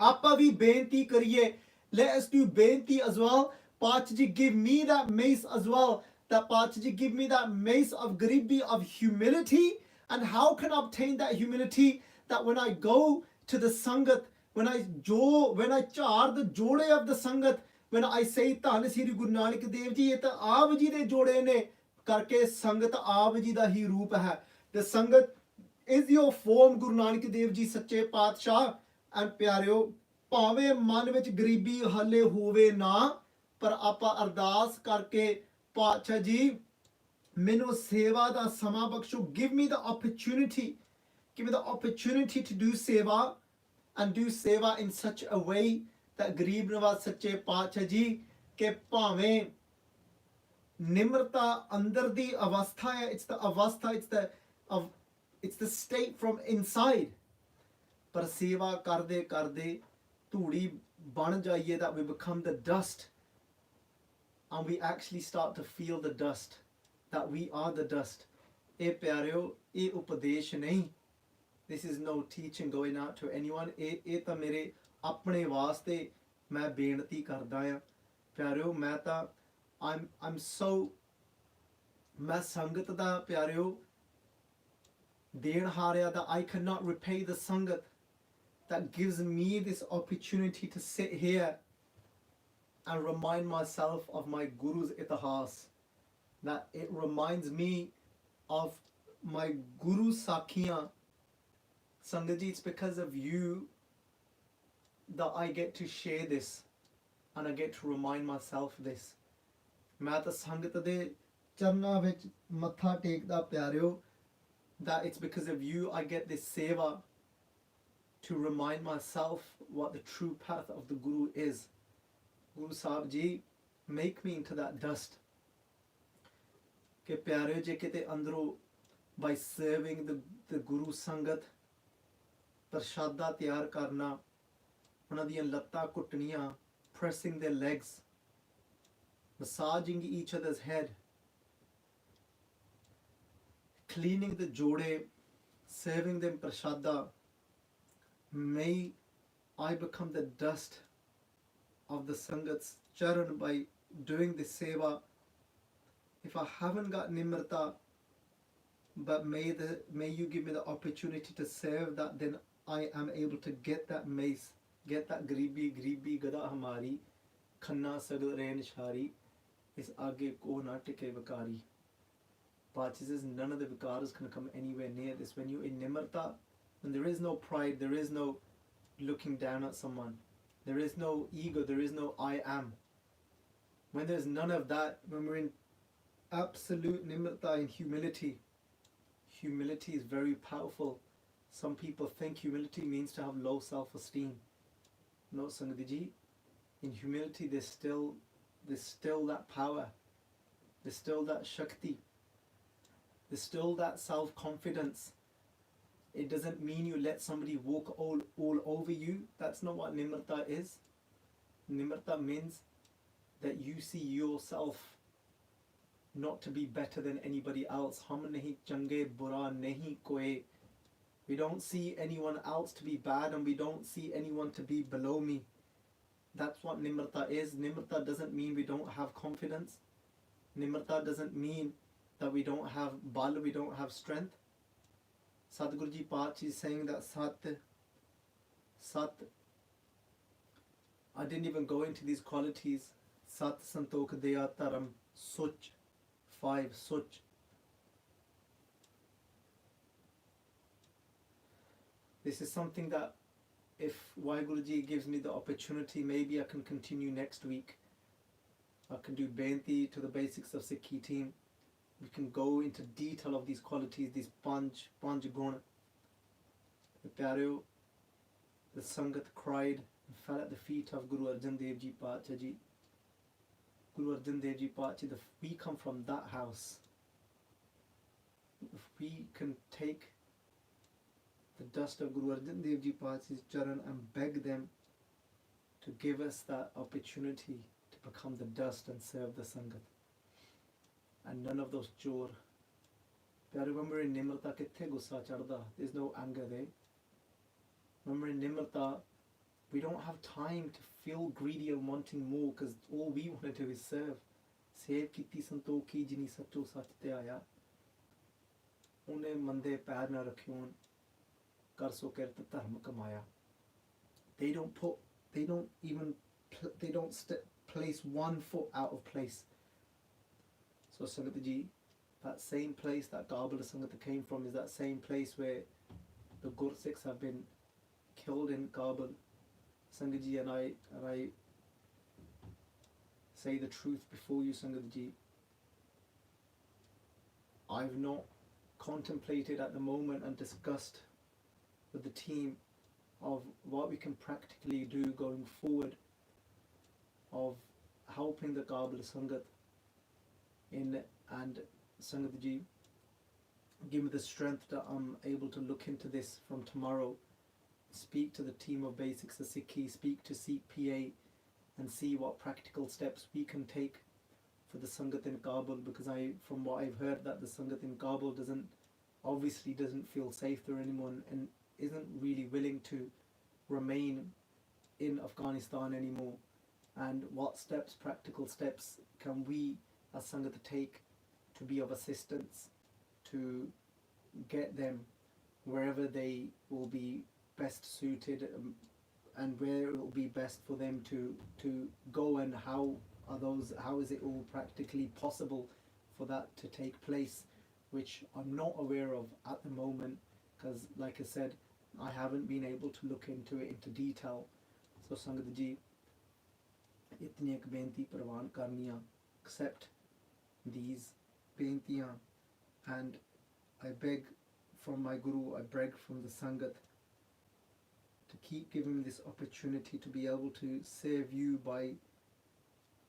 Aapa vi benti kariye, let us do benti as well. Paatshah ji, give me that mace as well. That Paatshah ji, give me that mace of garibi, of humility. And how can I obtain that humility? That when I go to the Sangat, when I char the jode of the Sangat, when I say ਧੰਨ ਸ੍ਰੀ ਗੁਰੂ ਨਾਨਕ ਦੇਵ ਜੀ, ਇਹ ਤਾਂ ਆਪ ਜੀ ਦੇ ਜੋੜੇ ਨੇ ਕਰਕੇ ਸੰਗਤ ਆਪ ਜੀ ਦਾ ਹੀ ਰੂਪ ਹੈ. ਤੇ ਸੰਗਤ is your form Guru Nanak Dev ji ਸੱਚੇ ਪਾਤਸ਼ਾਹ. ਐਂਡ ਪਿਆਰਿਓ ਭਾਵੇਂ ਮਨ ਵਿੱਚ ਗਰੀਬੀ ਹਾਲੇ ਹੋਵੇ ਨਾ, ਪਰ ਆਪਾਂ ਅਰਦਾਸ ਕਰਕੇ ਪਾਤਸ਼ਾਹ ਜੀ ਮੈਨੂੰ ਸੇਵਾ ਦਾ ਸਮਾਂ ਬਖਸ਼ੋ. give me the opportunity, give me the opportunity to do seva and do seva in such a way that ਗਰੀਬ ਨਵਾਜ਼ ਸੱਚੇ ਪਾਤਸ਼ਾਹ ਜੀ ਕਿ ਭਾਵੇਂ ਨਿਮਰਤਾ ਅੰਦਰ ਦੀ ਅਵਸਥਾ ਹੈ, it's the ਅਵਸਥਾ, it's the state from inside, ਪਰ ਸੇਵਾ ਕਰਦੇ ਕਰਦੇ ਧੂੜੀ ਬਣ ਜਾਈਏ, that we become the dust and we actually start to feel the dust, that we are the dust. ਇਹ ਪਿਆਰਿਓ ਇਹ ਉਪਦੇਸ਼ ਨਹੀਂ, this is no teaching going out to anyone. ਇਹ ਤਾਂ ਮੇਰੇ ਆਪਣੇ ਵਾਸਤੇ ਮੈਂ ਬੇਨਤੀ ਕਰਦਾ ਆ ਪਿਆਰਿਓ. ਮੈਂ ਤਾਂ I'm so ਮੈਂ ਸੰਗਤ ਦਾ ਪਿਆਰਿਓ ਦੇਣ ਹਾਰਿਆ that I cannot repay the ਸੰਗਤ that gives me this opportunity to sit here and remind myself of my Guru's itihas, that it reminds me of my Guru's Sakhiyan. Sangat ji, it's because of you that I get to share this and I get to remind myself this. ਮੈਂ ਤਾਂ ਸੰਗਤ ਦੇ ਚਰਨਾਂ ਵਿੱਚ ਮੱਥਾ ਟੇਕਦਾ ਪਿਆਰਿਓ, that it's because of you I get this seva to remind myself what the true path of the Guru is. Guru Sahib ji, make me into that dust. ਕਿ ਪਿਆਰਿਓ ਜੇ ਕਿਤੇ ਅੰਦਰੋਂ by serving the Guru Sangat, ਪ੍ਰਸ਼ਾਦਾ ਤਿਆਰ ਕਰਨਾ, ਉਹਨਾਂ ਦੀਆਂ ਲੱਤਾਂ ਘੁੱਟਣੀਆਂ, pressing their legs, massaging each other's head, cleaning the jode, serving them prashada. May I become the dust of the Sangat's charan by doing this seva. If I haven't got nimrata, but may you give me the opportunity to serve that, then I am able to get that mace, get that gribi gada hamari, khanna sagad rain shari. is aage ko na tike vikari. Pachi says none of the vikaras can come anywhere near this. When you're in nimarta, when there is no pride, there is no looking down at someone, there is no ego, there is no I am. When there's none of that, when we're in absolute nimarta and humility, humility is very powerful. Some people think humility means to have low self-esteem. No, Sangatji, in humility there's still that power, there's still that shakti, there's still that self-confidence. It doesn't mean you let somebody walk all over you. That's not what nimarta is. Nimarta means that you see yourself not to be better than anybody else. Hum nahi change bura nahi koi. We don't see anyone else to be bad, and we don't see anyone to be below me. That's what nimarta is. Nimarta doesn't mean we don't have confidence. Nimarta doesn't mean that we don't have bal, we don't have strength. Sadhguruji Pachi is saying that Sat, I didn't even go into these qualities. Sat Santok Deya Taram Such 5 Such. This is something that if Waheguruji gives me the opportunity, maybe I can continue next week. I can do Benti to the basics of Sikhi team. We can go into detail of these qualities, these panch gun. The Pyareo, the Sangat cried and fell at the feet of Guru Arjun Dev Ji Pacha Ji. Guru Arjun Dev Ji Pacha, we come from that house. If we can take the dust of Guru Arjun Dev Ji Pacha's charan and beg them to give us that opportunity to become the dust and serve the Sangat. And none of those chor. But remember in Nimarta kithe gussa charda. There's no anger there. Remember in Nimarta, we don't have time to feel greedy and wanting more, because all we want to do is serve. Sev kiti santoki jini sacho sach te aaya. Une mande pair na rakhiyon. Kar so kirt dharm kamaya. They don't place one foot out of place. So Sangat Ji, that same place that Kabul Sangat came from is that same place where the Gursikhs have been killed in Kabul. Sangat Ji, and I say the truth before you, Sangat Ji. I've not contemplated at the moment and discussed with the team of what we can practically do going forward of helping the Kabul Sangat in, and Sangat Ji, give me the strength that I'm able to look into this from tomorrow, speak to the team of basics of Sikhi, speak to Sikh PA and see what practical steps we can take for the Sangat in Kabul, because from what I've heard, that the Sangat in Kabul obviously doesn't feel safe there anymore and isn't really willing to remain in Afghanistan anymore. And what steps, practical steps, can we as Sangat take to be of assistance to get them wherever they will be best suited, and where it will be best for them to go, and how is it all practically possible for that to take place, which I'm not aware of at the moment, because like I said, I haven't been able to look into it into detail. So Sangat Ji, itni ek benti parwan karniya, accept these bentiyan, and I beg from my Guru, I beg from the Sangat to keep giving me this opportunity to be able to serve you by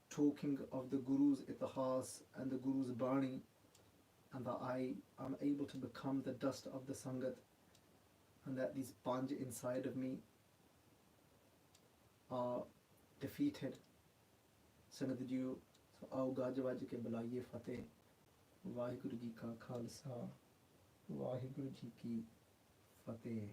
talking of the Guru's itihas and the Guru's Bani, and that I am able to become the dust of the Sangat, and that these panj inside of me are defeated. Sangat Ji, so aao gaj waj ke bulaiye fateh. Waheguru Ji ka Khalsa, Waheguru Ji ki Fateh.